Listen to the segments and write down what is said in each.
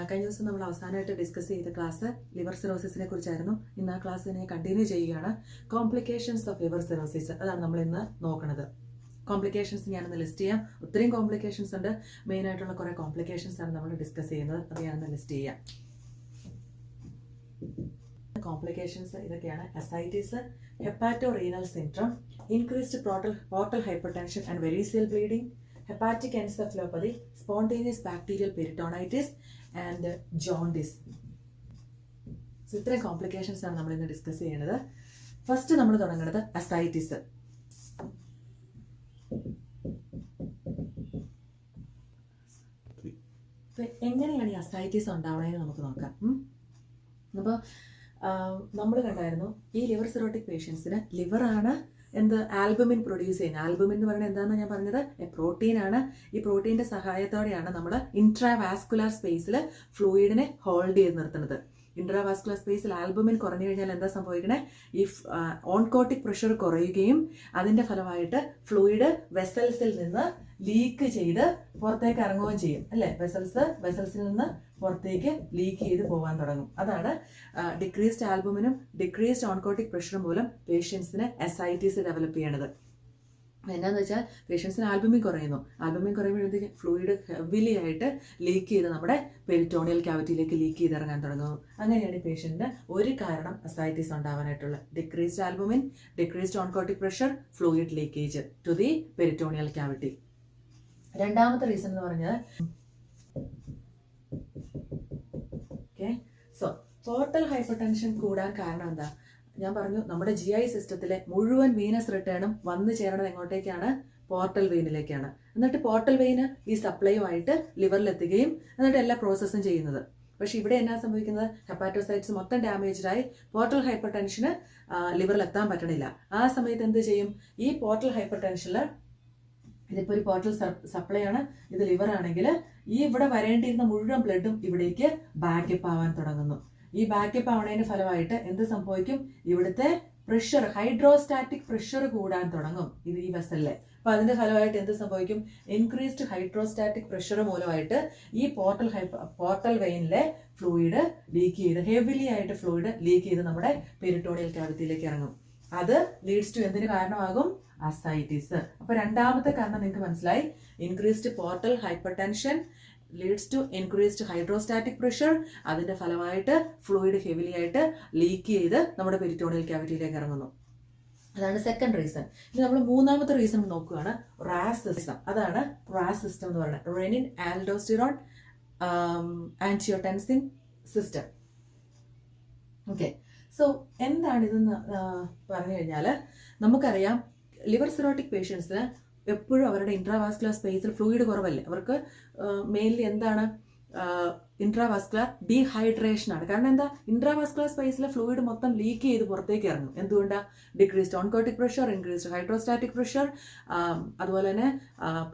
കഴിഞ്ഞ ദിവസം നമ്മൾ അവസാനമായിട്ട് ഡിസ്കസ് ചെയ്ത ക്ലാസ് ലിവർ സിറോസിസിനെ കുറിച്ചായിരുന്നു. ഇന്ന് ആ ക്ലാസ് തന്നെ കണ്ടിന്യൂ ചെയ്യുകയാണ്. കോംപ്ലിക്കേഷൻസ് ഓഫ് ലിവർ സിറോസിസ് അതാണ് നമ്മൾ ഇന്ന് നോക്കുന്നത്. കോംപ്ലിക്കേഷൻസ് ഞാനൊന്ന് ലിസ്റ്റ് ചെയ്യാം. ഒത്തിരിയും കോംപ്ലിക്കേഷൻസ് ഉണ്ട്. മെയിൻ ആയിട്ടുള്ള കുറേ കോംപ്ലിക്കേഷൻസ് ആണ് നമ്മൾ ഡിസ്കസ് ചെയ്യുന്നത്. അത് ഞാനൊന്ന് ലിസ്റ്റ് ചെയ്യാം. കോംപ്ലിക്കേഷൻസ് ഇതൊക്കെയാണ്: ascites, hepatorenal syndrome, increased portal hypertension and variceal bleeding, hepatic encephalopathy, spontaneous bacterial peritonitis and jaundice. So ഇത്രയും കോംപ്ലിക്കേഷൻസ് ആണ് നമ്മൾ ഇന്ന് ഡിസ്കസ് ചെയ്യുന്നത്. ഫസ്റ്റ് നമ്മൾ തുടങ്ങുന്നത് അസൈറ്റിസ്. എങ്ങനെയാണ് ഈ അസൈറ്റിസ് ഉണ്ടാവണമെന്ന് നമുക്ക് നോക്കാം. അപ്പോൾ നമ്മൾ കണ്ടായിരുന്നു ഈ ലിവർ സിറോട്ടിക് പേഷ്യൻസിന് ലിവറാണ് ആൽബുമിൻ പ്രൊഡ്യൂസ് ചെയ്യുന്നത്. ആൽബുമിൻ എന്ന് പറയുന്നത് എന്താണെന്ന് ഞാൻ പറഞ്ഞത് പ്രോട്ടീനാണ്. ഈ പ്രോട്ടീൻ്റെ സഹായത്തോടെയാണ് നമ്മൾ ഇൻട്രാവാസ്കുലർ സ്പേസിൽ ഫ്ലൂയിഡിനെ ഹോൾഡ് ചെയ്ത് നിർത്തുന്നത്. ഇൻട്രാവാസ്കുലർ സ്പേസിൽ ആൽബുമിൻ കുറഞ്ഞു കഴിഞ്ഞാൽ എന്താ സംഭവിക്കണേ? ഈ ഓൺകോട്ടിക് പ്രഷർ കുറയുകയും അതിൻ്റെ ഫലമായിട്ട് ഫ്ലൂയിഡ് വെസൽസിൽ നിന്ന് ലീക്ക് ചെയ്ത് പുറത്തേക്ക് ഇറങ്ങുകയും ചെയ്യും, അല്ലേ? വെസൽസിൽ നിന്ന് പുറത്തേക്ക് ലീക്ക് ചെയ്ത് പോകാൻ തുടങ്ങും. അതാണ് ഡിക്രീസ്ഡ് ആൽബുമിനും ഡിക്രീസ്ഡ് ഓൺകോട്ടിക് പ്രഷറും മൂലം പേഷ്യൻസിന് അസൈറ്റിസ് ഡെവലപ്പ് ചെയ്യണത്. എന്താണെന്ന് വെച്ചാൽ പേഷ്യൻസിന് ആൽബുമിൻ കുറയുന്നു. ആൽബുമിൻ കുറയുമ്പോഴത്തേക്ക് ഫ്ലൂയിഡ് ഹെവിലി ആയിട്ട് ലീക്ക് ചെയ്ത് നമ്മുടെ പെരിറ്റോണിയൽ ക്യാവിറ്റിയിലേക്ക് ലീക്ക് ചെയ്ത് ഇറങ്ങാൻ തുടങ്ങുന്നു. അങ്ങനെയാണ് ഈ പേഷ്യൻറ്റിന് ഒരു കാരണം അസൈറ്റിസ് ഉണ്ടാവാനായിട്ടുള്ള: decreased albumin, decreased oncotic pressure, fluid leakage to the peritoneal cavity. രണ്ടാമത്തെ റീസൺ എന്ന് പറഞ്ഞത് പോർട്ടൽ ഹൈപ്പർടെൻഷൻ കൂടാൻ കാരണം എന്താ? ഞാൻ പറഞ്ഞു, നമ്മുടെ GI സിസ്റ്റത്തിലെ മുഴുവൻ വീനസ് റിട്ടേണും വന്നു ചേരണത് എങ്ങോട്ടേക്കാണ്? പോർട്ടൽ വെയിനിലേക്കാണ്. എന്നിട്ട് പോർട്ടൽ വെയിന് ഈ സപ്ലൈയുമായിട്ട് ലിവറിലെത്തുകയും എന്നിട്ട് എല്ലാ പ്രോസസ്സും ചെയ്യുന്നത്. പക്ഷെ ഇവിടെ എന്നാ സംഭവിക്കുന്നത്? ഹെപ്പാറ്റോസൈറ്റ്സ് മൊത്തം ഡാമേജ്ഡായി പോർട്ടൽ ഹൈപ്പർടെൻഷന് ലിവറിൽ എത്താൻ പറ്റണില്ല. ആ സമയത്ത് എന്ത് ചെയ്യും? ഈ പോർട്ടൽ ഹൈപ്പർടെൻഷനിൽ ഇതിപ്പോൾ ഒരു പോർട്ടൽ സപ്ലൈ ആണ്, ഇത് ലിവർ ആണെങ്കിൽ ഈ ഇവിടെ വരേണ്ടിയിരുന്ന മുഴുവൻ ബ്ലഡും ഇവിടേക്ക് ബാക്കപ്പ് ആവാൻ തുടങ്ങുന്നു. ഈ ബാക്കപ്പ് ആവണതിന്റെ ഫലമായിട്ട് എന്ത് സംഭവിക്കും? ഇവിടുത്തെ പ്രഷർ, ഹൈഡ്രോസ്റ്റാറ്റിക് പ്രഷർ കൂടാൻ തുടങ്ങും ഈ വെസലിലെ. അപ്പൊ അതിന്റെ ഫലമായിട്ട് എന്ത് സംഭവിക്കും? ഇൻക്രീസ്ഡ് ഹൈഡ്രോസ്റ്റാറ്റിക് പ്രഷർ മൂലമായിട്ട് ഈ പോർട്ടൽ വെയിനിലെ ഫ്ലൂയിഡ് ലീക്ക് ചെയ്ത്, ഹെവിലി ആയിട്ട് ഫ്ലൂയിഡ് ലീക്ക് ചെയ്ത് നമ്മുടെ പെരിറ്റോണിയൽ ക്യാവിറ്റിയിലേക്ക് ഇറങ്ങും. അത് ലീഡ്സ് ടു എന്തിന് കാരണമാകും? അസൈറ്റിസ്. അപ്പൊ രണ്ടാമത്തെ കാരണം നിങ്ങൾക്ക് മനസ്സിലായി. Increased portal hypertension leads to increased hydrostatic pressure. അതിന്റെ ഫലമായിട്ട് ഫ്ലൂയിഡ് ഹെവിലി ആയിട്ട് ലീക്ക് ചെയ്ത് നമ്മുടെ പെരിറ്റോണിയൽ ക്യാവിറ്റിയിലേക്ക് ഇറങ്ങുന്നു. അതാണ് സെക്കൻഡ് റീസൺ. ഇനി നമ്മൾ മൂന്നാമത്തെ റീസൺ നോക്കുകയാണ്, റാസ് സിസ്റ്റം. അതാണ് റാസ് സിസ്റ്റം എന്ന് പറയുന്നത്, renin aldosterone angiotensin system. Okay, so എന്താണ് ഇതെന്ന് പറഞ്ഞു കഴിഞ്ഞാൽ നമുക്കറിയാം, ലിവർ സിറോട്ടിക് പേഷ്യൻസിന് എപ്പോഴും അവരുടെ ഇൻട്രാവാസ്കുലർ സ്പേസിൽ ഫ്ലൂയിഡ് കുറവല്ലേ. അവർക്ക് മെയിൻലി എന്താണ്? ഇൻട്രാവാസ്കുലർ ഡീഹൈഡ്രേഷൻ ആണ്. കാരണം എന്താ? ഇൻട്രാവാസ്കുലർ സ്പേസിലെ ഫ്ലൂയിഡ് മൊത്തം ലീക്ക് ചെയ്ത് പുറത്തേക്ക് ഇറങ്ങും. എന്തുകൊണ്ടാണ്? Decreased oncotic pressure, increased hydrostatic pressure, അതുപോലെ തന്നെ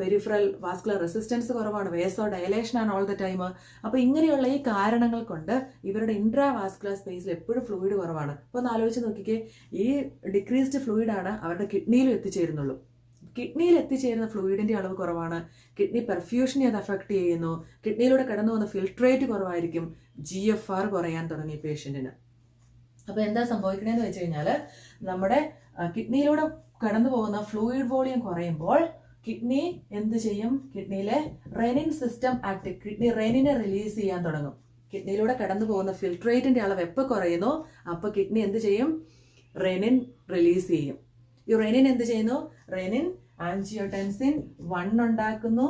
പെരിഫറൽ വാസ്കുലർ റെസിസ്റ്റൻസ് കുറവാണ്, വേസോ ഡയലേഷൻ ആണ് ഓൾ ദ ടൈം. അപ്പോൾ ഇങ്ങനെയുള്ള ഈ കാരണങ്ങൾ കൊണ്ട് ഇവരുടെ ഇൻട്രാവാസ്കുലർ സ്പേസിൽ എപ്പോഴും ഫ്ലൂയിഡ് കുറവാണ്. അപ്പോൾ ഒന്ന് ആലോചിച്ച് നോക്കിക്കേ, ഈ ഡിക്രീസ്ഡ് ഫ്ലൂയിഡാണ് അവരുടെ കിഡ്നിയിലും എത്തിച്ചേരുന്നുള്ളൂ. കിഡ്നിയിൽ എത്തിച്ചേരുന്ന ഫ്ലൂയിഡിന്റെ അളവ് കുറവാണ്. കിഡ്നി പെർഫ്യൂഷനെ അത് അഫക്ട് ചെയ്യുന്നു. കിഡ്നിയിലൂടെ കടന്നു പോകുന്ന ഫിൽട്രേറ്റ് കുറവായിരിക്കും. GFR കുറയാൻ തുടങ്ങി പേഷ്യന്റിന്. അപ്പൊ എന്താ സംഭവിക്കണേന്ന് വെച്ച് കഴിഞ്ഞാൽ, നമ്മുടെ കിഡ്നിയിലൂടെ കടന്നു പോകുന്ന ഫ്ലൂയിഡ് വോളിയം കുറയുമ്പോൾ കിഡ്നി എന്ത് ചെയ്യും? കിഡ്നിയിലെ റെനിൻ സിസ്റ്റം ആക്റ്റീവ്, കിഡ്നി റെനിനെ റിലീസ് ചെയ്യാൻ തുടങ്ങും. കിഡ്നിയിലൂടെ കടന്നു പോകുന്ന ഫിൽട്രേറ്റിന്റെ അളവ് എപ്പോൾ കുറയുന്നു, അപ്പൊ കിഡ്നി എന്ത് ചെയ്യും? റെനിൻ റിലീസ് ചെയ്യും. ഈ റെനിൻ എന്ത് ചെയ്യുന്നു? റെനിൻ ആൻജിയോടെൻസിൻ 1 ഉണ്ടാക്കുന്നു.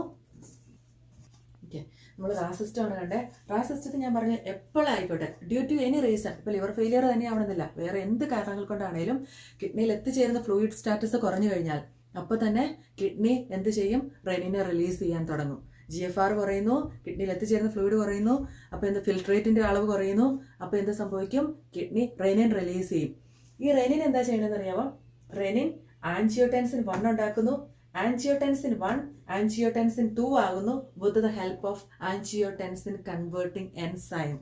ഓക്കെ, നമ്മൾ റാസ് സിസ്റ്റം ആണ് കണ്ടേ. റാസ് സിസ്റ്റത്തിൽ ഞാൻ പറഞ്ഞു, എപ്പോഴായിക്കോട്ടെ ഡ്യൂ ടു എനി റീസൺ, ഇപ്പൊ ലിവർ ഫെയിലിയർ തന്നെ ആവണമെന്നില്ല, വേറെ എന്ത് കാരണങ്ങൾ കൊണ്ടാണേലും കിഡ്നിയിൽ എത്തിച്ചേരുന്ന ഫ്ലൂയിഡ് സ്റ്റാറ്റസ് കുറഞ്ഞു കഴിഞ്ഞാൽ അപ്പൊ തന്നെ കിഡ്നി എന്ത് ചെയ്യും? റെനിനെ റിലീസ് ചെയ്യാൻ തുടങ്ങും. GFR കുറയുന്നു, കിഡ്നിയിൽ എത്തിച്ചേരുന്ന ഫ്ലൂയിഡ് കുറയുന്നു, അപ്പൊ എന്ത്? ഫിൽട്രേറ്റിന്റെ അളവ് കുറയുന്നു. അപ്പൊ എന്ത് സംഭവിക്കും? കിഡ്നി റെനിൻ റിലീസ് ചെയ്യും. ഈ റെനിൻ എന്താ ചെയ്യണമെന്ന് അറിയാമോ? റെനിൻ ആൻജിയോടെൻസിൻ 1 ഉണ്ടാക്കുന്നു. ആൻജിയോടെൻസിൻ 1 ആൻജിയോടെൻസിൻ 2 ആകുന്നു with the help of angiotensin converting enzyme.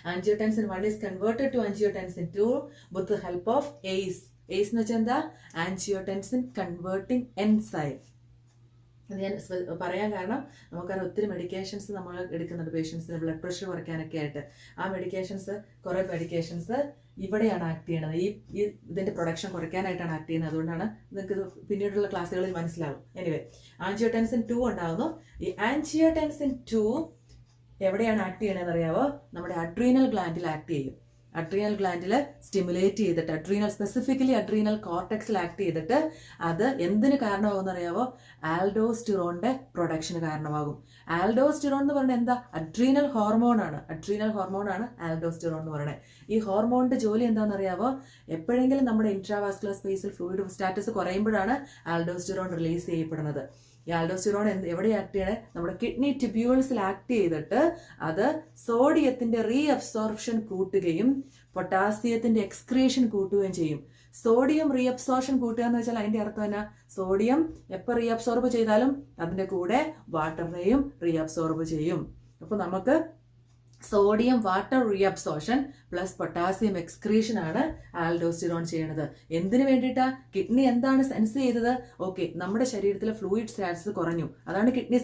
Angiotensin 1 is converted to angiotensin 2 with the help of ACE. ACE എന്ന് വെച്ചാൽ എന്താ? Angiotensin converting enzyme. അത് ഞാൻ പറയാൻ കാരണം നമുക്കറിയാം ഒത്തിരി മെഡിക്കേഷൻസ് നമ്മൾ എടുക്കുന്നുണ്ട് പേഷ്യൻസിന് ബ്ലഡ് പ്രഷർ കുറയ്ക്കാനൊക്കെ ആയിട്ട്. ആ കുറേ മെഡിക്കേഷൻസ് ഇവിടെയാണ് ആക്ട് ചെയ്യണത്. ഈ ഇതിന്റെ പ്രൊഡക്ഷൻ കുറയ്ക്കാനായിട്ടാണ് ആക്ട് ചെയ്യുന്നത്. അതുകൊണ്ടാണ് നിങ്ങൾക്ക് ഇത് പിന്നീടുള്ള ക്ലാസ്സുകളിൽ മനസ്സിലാവും. എനിവേ, ആൻജിയോടെൻസിൻ 2 ഉണ്ടാകുന്നു. ഈ ആൻജിയോടെൻസിൻ 2 എവിടെയാണ് ആക്ട് ചെയ്യണമെന്ന് അറിയാവോ? നമ്മുടെ അഡ്രീനൽ ഗ്ലാൻഡിൽ ആക്ട് ചെയ്യും. അഡ്രീനൽ ഗ്ലാൻഡിൽ സ്റ്റിമുലേറ്റ് ചെയ്തിട്ട് സ്പെസിഫിക്കലി അഡ്രീനൽ കോർട്ടെക്സിൽ ആക്ട് ചെയ്തിട്ട് അത് എന്തിന് കാരണമാകുമെന്ന് അറിയാവോ? ആൽഡോസ്റ്റിറോണിന്റെ പ്രൊഡക്ഷന് കാരണമാകും. ആൽഡോസ്റ്റിറോൺ എന്ന് പറയുന്നത് എന്താ? അഡ്രീനൽ ഹോർമോൺ ആണ് ആൽഡോസ്റ്റിറോൺ എന്ന് പറയുന്നത്. ഈ ഹോർമോണിന്റെ ജോലി എന്താണെന്ന് അറിയാവോ? എപ്പോഴെങ്കിലും നമ്മുടെ ഇൻട്രാവാസ്കുലർ സ്പേസിൽ ഫ്ലൂയിഡ് സ്റ്റാറ്റസ് കുറയുമ്പോഴാണ് ആൽഡോസ്റ്റിറോൺ റിലീസ് ചെയ്യപ്പെടുന്നത്. ഈ ആൽഡോസ്റ്റിറോൺ എവിടെ ആക്ട് ചെയ്യണേ? നമ്മുടെ കിഡ്നി ട്യൂബ്യൂൾസിൽ ആക്ട് ചെയ്തിട്ട് അത് സോഡിയത്തിന്റെ റീഅബ്സോർപ്ഷൻ കൂട്ടുകയും പൊട്ടാസ്യത്തിന്റെ എക്സ്ക്രീഷൻ കൂട്ടുകയും ചെയ്യും. സോഡിയം റീഅബ്സോർപ്ഷൻ കൂട്ടുക എന്ന് വെച്ചാൽ അതിന്റെ അർത്ഥം എന്നാ? സോഡിയം എപ്പോൾ റീഅബ്സോർബ് ചെയ്താലും അതിന്റെ കൂടെ വാട്ടറിനെയും റീഅബ്സോർബ് ചെയ്യും. അപ്പൊ നമുക്ക് sodium water reabsorption plus potassium excretion ആണ് ആൽഡോസ്റ്റിറോൺ ചെയ്യണത്. എന്തിനു വേണ്ടിയിട്ടാ? കിഡ്നി എന്താണ് സെൻസ് ചെയ്തത്? ഓക്കെ, നമ്മുടെ ശരീരത്തിലെ ഫ്ലൂയിഡ് സ്റ്റാറ്റസ് കുറഞ്ഞു, അതാണ് കിഡ്നി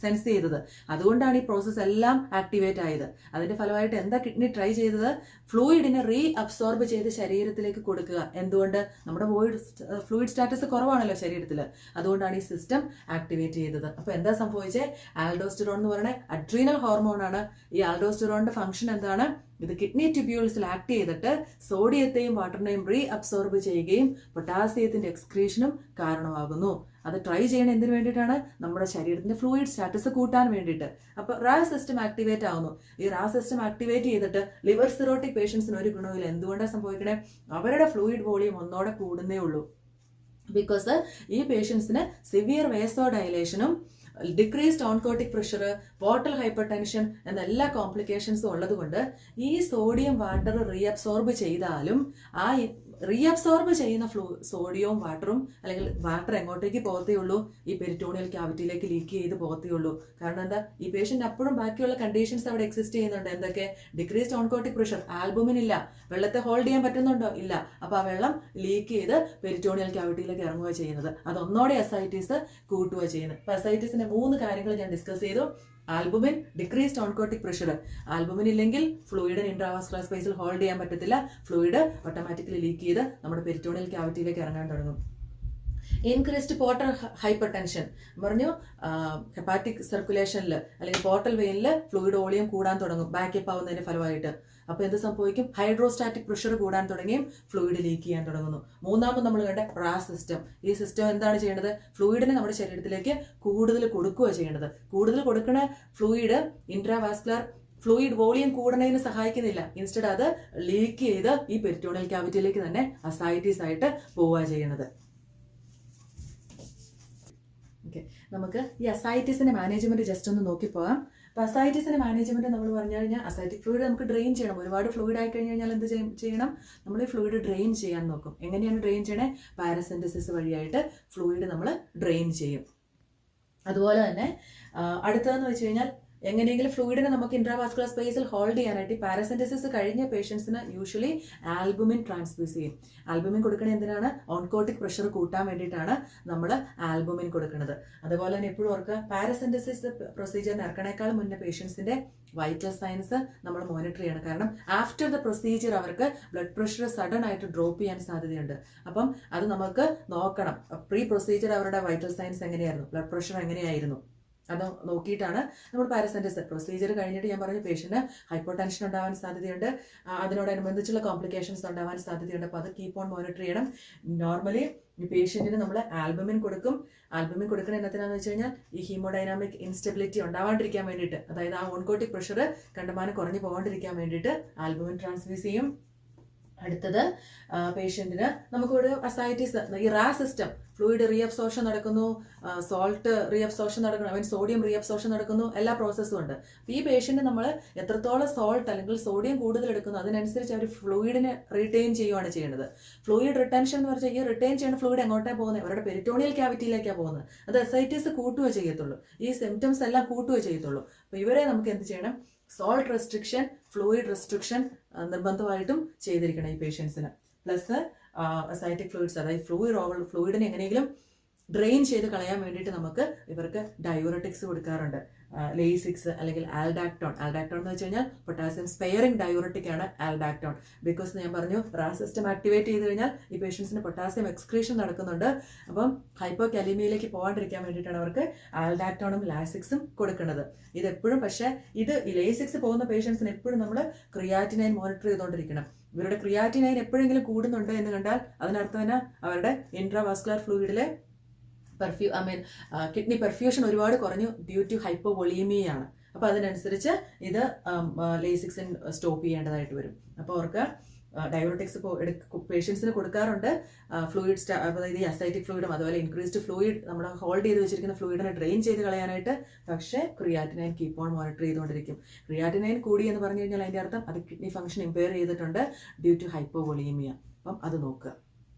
സെൻസ് ചെയ്തത്. അതുകൊണ്ടാണ് ഈ പ്രോസസ്സ് എല്ലാം ആക്ടിവേറ്റ് ആയത്. അതിന്റെ ഫലമായിട്ട് എന്താ കിഡ്നി ട്രൈ ചെയ്തത്? ഫ്ലൂയിഡിനെ അബ്സോർബ് ചെയ്ത് ശരീരത്തിലേക്ക് കൊടുക്കുക. എന്തുകൊണ്ട്? നമ്മുടെ ഫ്ലൂയിഡ് സ്റ്റാറ്റസ് കുറവാണല്ലോ ശരീരത്തിൽ. അതുകൊണ്ടാണ് ഈ സിസ്റ്റം ആക്ടിവേറ്റ് ചെയ്തത്. അപ്പൊ എന്താ സംഭവിച്ചേ? ആൽഡോസ്റ്റിറോൺ എന്ന് പറയുന്നത് അഡ്രീനൽ ഹോർമോൺ ആണ്. ഈ ആൽഡോസ്റ്റിറോണിന്റെ ഫംഗ്ഷൻ എന്താണ്? ഇത് കിഡ്നി ട്യൂബ്യൂൾസിൽ ആക്ട് ചെയ്തിട്ട് സോഡിയത്തെയും വാട്ടറിനെയും അബ്സോർബ് ചെയ്യുകയും പൊട്ടാസ്യത്തിന്റെ എക്സ്ക്രീഷനും കാരണമാകുന്നു. അത് ട്രൈ ചെയ്യണ എന്തിനു വേണ്ടിയിട്ടാണ്? നമ്മുടെ ശരീരത്തിന്റെ ഫ്ലൂയിഡ് സ്റ്റാറ്റസ് കൂട്ടാൻ വേണ്ടിയിട്ട്. അപ്പൊ റാസ് സിസ്റ്റം ആക്ടിവേറ്റ് ആവുന്നു. ഈ റാസ് സിസ്റ്റം ആക്ടിവേറ്റ് ചെയ്തിട്ട് ലിവർ സിറോട്ടിക് പേഷ്യൻസിന് ഒരു ഗുണമില്ല. എന്തുകൊണ്ടാണ് സംഭവിക്കണേ? അവരുടെ ഫ്ലൂയിഡ് വോളിയം ഒന്നോടെ കൂടുന്നേ ഉള്ളൂ. ബിക്കോസ് ഈ പേഷ്യൻസിന് സിവിയർ വേസോ ഡയലേഷനും decreased oncotic pressure, portal hypertension എന്ന എല്ലാ കോംപ്ലിക്കേഷൻസും ഉള്ളത് കൊണ്ട് ഈ സോഡിയം വാട്ടർ റീഅബ്സോർബ് ചെയ്താലും ആ റീഅബ്സോർബ് ചെയ്യുന്ന സോഡിയവും വാട്ടറും അല്ലെങ്കിൽ വാട്ടർ എങ്ങോട്ടേക്ക് പോകത്തേ ഉള്ളൂ? ഈ പെരിറ്റോണിയൽ ക്യാവിറ്റിയിലേക്ക് ലീക്ക് ചെയ്ത് പോകത്തേ ഉള്ളൂ. കാരണം എന്താ? ഈ പേഷ്യന്റ് അപ്പോഴും ബാക്കിയുള്ള കണ്ടീഷൻസ് അവിടെ എക്സിസ്റ്റ് ചെയ്യുന്നുണ്ട്. എന്തൊക്കെ? ഡിക്രീസ്ഡ് ഓൺകോട്ടിക് പ്രഷർ, ആൽബുമിൻ ഇല്ല, വെള്ളത്തെ ഹോൾഡ് ചെയ്യാൻ പറ്റുന്നുണ്ടോ? ഇല്ല. അപ്പൊ ആ വെള്ളം ലീക്ക് ചെയ്ത് പെരിറ്റോണിയൽ ക്യാവിറ്റിയിലേക്ക് ഇറങ്ങുക ചെയ്യുന്നത്. അതൊന്നോടെ അസൈറ്റിസ് കൂട്ടുക ചെയ്യുന്നത്. അപ്പൊ അസൈറ്റിസിന്റെ 3 കാര്യങ്ങൾ ഞാൻ ഡിസ്കസ് ചെയ്തു. Albumin, decreased oncotic pressure. Albumin ഇല്ലെങ്കിൽ ഫ്ലൂയിഡിന് ഇൻട്രാവാസ്കുലർ സ്പേസിൽ ഹോൾഡ് ചെയ്യാൻ പറ്റത്തില്ല. ഫ്ലൂയിഡ് ഓട്ടോമാറ്റിക്കലി ലീക്ക് ചെയ്ത് നമ്മുടെ പെരിറ്റോണിയൽ ക്യാവിറ്റിയിലേക്ക് ഇറങ്ങാൻ തുടങ്ങും. ഇൻക്രീസ്ഡ് പോർട്ടൽ ഹൈപ്പർ ടെൻഷൻ പറഞ്ഞു. ഹെപ്പാറ്റിക് സർക്കുലേഷനിൽ അല്ലെങ്കിൽ പോർട്ടൽ വെയിനിൽ ഫ്ലൂയിഡ് വോളിയം കൂടാൻ തുടങ്ങും ബാക്കപ്പ് ആവുന്നതിന്റെ ഫലമായിട്ട്. അപ്പൊ എന്ത് സംഭവിക്കും? ഹൈഡ്രോസ്റ്റാറ്റിക് പ്രഷർ കൂടാൻ തുടങ്ങിയും ഫ്ലൂയിഡ് ലീക്ക് ചെയ്യാൻ തുടങ്ങുന്നു. മൂന്നാമത് നമ്മൾ കണ്ട റാസ് സിസ്റ്റം. ഈ സിസ്റ്റം എന്താണ് ചെയ്യുന്നത്? ഫ്ലൂയിഡിനെ നമ്മുടെ ശരീരത്തിലേക്ക് കൂടുതൽ കൊടുക്കുക ചെയ്യേണ്ടത്. കൂടുതൽ കൊടുക്കുന്ന ഫ്ലൂയിഡ് ഇൻട്രാവാസ്കുലർ ഫ്ലൂയിഡ് വോളിയം കൂടുന്നതിന് സഹായിക്കുന്നില്ല. ഇൻസ്റ്റഡ് അത് ലീക്ക് ചെയ്ത് ഈ പെരിറ്റോണിയൽ ക്യാവിറ്റിയിലേക്ക് തന്നെ അസൈറ്റീസ് ആയിട്ട് പോവുക ചെയ്യുന്നത്. ഓക്കെ, നമുക്ക് ഈ അസൈറ്റിസിന്റെ മാനേജ്മെന്റ് ജസ്റ്റ് ഒന്ന് നോക്കി പോകാം. അപ്പൊ അസൈറ്റിസിന്റെ മാനേജ്മെന്റ് നമ്മൾ പറഞ്ഞു കഴിഞ്ഞാൽ അസൈറ്റിക് ഫ്ലൂയിഡ് നമുക്ക് ഡ്രെയിൻ ചെയ്യണം. ഒരുപാട് ഫ്ലൂയിഡ് ആയി കഴിഞ്ഞ് കഴിഞ്ഞാൽ എന്ത് ചെയ്യണം? നമ്മൾ ഈ ഫ്ലൂയിഡ് ഡ്രെയിൻ ചെയ്യാൻ നോക്കും. എങ്ങനെയാണ് ഡ്രെയിൻ ചെയ്യണേ? പാരസിന്തസിസ് വഴിയായിട്ട് ഫ്ലൂയിഡ് നമ്മൾ ഡ്രെയിൻ ചെയ്യും. അതുപോലെ തന്നെ അടുത്തതെന്ന് വെച്ച് കഴിഞ്ഞാൽ എങ്ങനെയെങ്കിലും ഫ്ലൂയിഡിനെ നമുക്ക് ഇൻട്രാവാസ്കുലർ സ്പേസിൽ ഹോൾഡ് ചെയ്യാനായിട്ട് പാരസിന്തസിസ് കഴിഞ്ഞ പേഷ്യൻസിന് യൂഷ്വലി ആൽബുമിൻ ട്രാൻസ്ഫ്യൂസ് ചെയ്യും. ആൽബുമിൻ കൊടുക്കണത് എന്തിനാണ്? ഓൺകോട്ടിക് പ്രഷർ കൂട്ടാൻ വേണ്ടിയിട്ടാണ് നമ്മൾ ആൽബുമിൻ കൊടുക്കുന്നത്. അതുപോലെ തന്നെ എപ്പോഴും ഓർക്കുക, പാരസിന്തസിസ് പ്രൊസീജിയറിന് ഇറക്കണേക്കാൾ മുന്നേ പേഷ്യൻസിന്റെ വൈറ്റൽ സൈൻസ് നമ്മൾ മോണിറ്റർ ചെയ്യണം. കാരണം ആഫ്റ്റർ ദ പ്രൊസീജിയർ അവർക്ക് ബ്ലഡ് പ്രഷർ സഡൻ ആയിട്ട് ഡ്രോപ്പ് ചെയ്യാൻ സാധ്യതയുണ്ട്. അപ്പം അത് നമുക്ക് നോക്കണം. പ്രീ പ്രൊസീജിയർ അവരുടെ വൈറ്റൽ സൈൻസ് എങ്ങനെയായിരുന്നു, ബ്ലഡ് പ്രഷർ എങ്ങനെയായിരുന്നു, അത് നോക്കിയിട്ടാണ് നമ്മൾ പാരസിന്തസിസ് പ്രൊസീജിയർ കഴിഞ്ഞിട്ട് ഞാൻ പറഞ്ഞ പേഷ്യന്റ് ഹൈപ്പർ ടെൻഷൻ ഉണ്ടാവാൻ സാധ്യതയുണ്ട്, അതിനോടനുബന്ധിച്ചുള്ള കോംപ്ലിക്കേഷൻസ് ഉണ്ടാവാൻ സാധ്യതയുണ്ട്. അപ്പോൾ അത് കീപ്പ് ഓൺ മോണിറ്റർ ചെയ്യണം. നോർമലി ഈ പേഷ്യന്റിന് നമ്മൾ ആൽബുമിൻ കൊടുക്കും. ആൽബുമിൻ കൊടുക്കുന്ന എന്നതിനാന്ന് വെച്ച് കഴിഞ്ഞാൽ ഈ ഹീമോഡൈനാമിക് ഇൻസ്റ്റെബിലിറ്റി ഉണ്ടാവാണ്ടിരിക്കാൻ വേണ്ടിയിട്ട്, അതായത് ആ ഓൺകോട്ടിക് പ്രഷർ കണ്ടമാനം കുറഞ്ഞു പോകാണ്ടിരിക്കാൻ വേണ്ടിയിട്ട് ആൽബുമിൻ ട്രാൻസ്ഫ്യൂസ് ചെയ്യും. അടുത്തത് പേഷ്യന്റിന് നമുക്കൊരു അസൈറ്റിസ്, ഈ റാസ് സിസ്റ്റം ഫ്ലൂയിഡ് റീഅബ്സോർപ്ഷൻ നടക്കുന്നു, സോൾട്ട് റീഅബ്സോർപ്ഷൻ നടക്കുന്നു, സോഡിയം റീഅബ്സോർപ്ഷൻ നടക്കുന്നു, എല്ലാ പ്രോസസ്സും ഉണ്ട്. അപ്പോൾ ഈ പേഷ്യന്റ് നമ്മൾ എത്രത്തോളം സോൾട്ട് അല്ലെങ്കിൽ സോഡിയം കൂടുതൽ എടുക്കുന്നു അതിനനുസരിച്ച് അവർ ഫ്ലൂയിഡിനെ റിട്ടൈൻ ചെയ്യുകയാണ് ചെയ്യുന്നത്. ഫ്ലൂയിഡ് റിട്ടൻഷൻ എന്ന് പറഞ്ഞാൽ ഈ റിട്ടൈൻ ചെയ്യുന്ന ഫ്ലൂയിഡ് എങ്ങോട്ടാണ് പോകുന്നത്? അവരുടെ പെരിറ്റോണിയൽ ക്യാവിറ്റിയിലേക്കാണ് പോകുന്നത്. അത് അസൈറ്റിസ് കൂട്ടുകയോ ചെയ്യത്തുള്ളൂ, ഈ സിംറ്റംസ് എല്ലാം കൂട്ടുകയോ ചെയ്യത്തുള്ളൂ. അപ്പോൾ ഇവരെ നമുക്ക് എന്ത് ചെയ്യണം? സോൾട്ട് റെസ്ട്രിക്ഷൻ, ഫ്ലൂയിഡ് റെസ്ട്രിക്ഷൻ നിർബന്ധമായിട്ടും ചെയ്തിരിക്കണം ഈ പേഷ്യൻസിന്. പ്ലസ് അസൈറ്റിക് ഫ്ലൂയിഡ്സ്, അതായത് ഫ്ലൂയിഡിനെ എങ്ങനെയെങ്കിലും ഡ്രെയിൻ ചെയ്ത് കളയാൻ വേണ്ടിയിട്ട് നമുക്ക് ഇവർക്ക് ഡയൂററ്റിക്സ് കൊടുക്കാറുണ്ട്. ലേസിക്സ് അല്ലെങ്കിൽ ആൽഡാക്ടോൺ. ആൽഡാക്ടോൺ എന്ന് വെച്ച് കഴിഞ്ഞാൽ പൊട്ടാസ്യം സ്പെയറിംഗ് ഡയൂററ്റിക് ആണ് ആൽഡാക്ടോൺ. ബിക്കോസ് ഞാൻ പറഞ്ഞു റാസ് സിസ്റ്റം ആക്ടിവേറ്റ് ചെയ്ത് കഴിഞ്ഞാൽ ഈ പേഷ്യൻസിന് പൊട്ടാസ്യം എക്സ്ക്രീഷൻ നടക്കുന്നുണ്ട്. അപ്പം ഹൈപ്പോകാലിമിയയിലേക്ക് പോകാണ്ടിരിക്കാൻ വേണ്ടിയിട്ടാണ് അവർക്ക് ആൽഡാക്ടോണും ലാസിക്സും കൊടുക്കുന്നത്. ഇതെപ്പോഴും പക്ഷേ ഇത് ഈ ലേസിക്സ് പോകുന്ന പേഷ്യൻസിന് എപ്പോഴും നമ്മൾ ക്രിയാറ്റിനൈൻ മോണിറ്റർ ചെയ്തുകൊണ്ടിരിക്കണം. ഇവരുടെ ക്രിയാറ്റിനൈൻ എപ്പോഴെങ്കിലും കൂടുന്നുണ്ട് എന്ന് കണ്ടാൽ അതിനർത്ഥം തന്നെ അവരുടെ ഇൻട്രാവാസ്കുലർ ഫ്ലൂയിഡിലെ കിഡ്നി പെർഫ്യൂഷൻ ഒരുപാട് കുറഞ്ഞു ഡ്യൂ ടു ഹൈപ്പോവൊളീമിയാണ്. അപ്പോൾ അതിനനുസരിച്ച് ഇത് ലേസിക്സിൻ സ്റ്റോപ്പ് ചെയ്യേണ്ടതായിട്ട് വരും. അപ്പോൾ അവർക്ക് ഡയോറിറ്റിക്സ് പേഷ്യൻസിന് കൊടുക്കാറുണ്ട്. ഫ്ലൂയിഡ് അതായത് ഈ അസൈറ്റിക് ഫ്ലൂയിഡും അതുപോലെ ഇൻക്രീസ്ഡ് ഫ്ലൂയിഡ് നമ്മൾ ഹോൾഡ് ചെയ്ത് വെച്ചിരിക്കുന്ന ഫ്ലൂയിഡിനെ ഡ്രെയിൻ ചെയ്ത് കളയാനായിട്ട്. പക്ഷേ ക്രിയാറ്റിനൈൻ കീപ്പ് ഓൺ മോണിറ്റർ ചെയ്തുകൊണ്ടിരിക്കും. ക്രിയാറ്റിനൈൻ കൂടി എന്ന് പറഞ്ഞു കഴിഞ്ഞാൽ അതിൻ്റെ അർത്ഥം അത് കിഡ്നി ഫംഗ്ഷൻ ഇമ്പയർ ചെയ്തിട്ടുണ്ട് ഡ്യൂ ടു ഹൈപ്പോവൊളീമിയ. അപ്പം അത് നോക്കുക.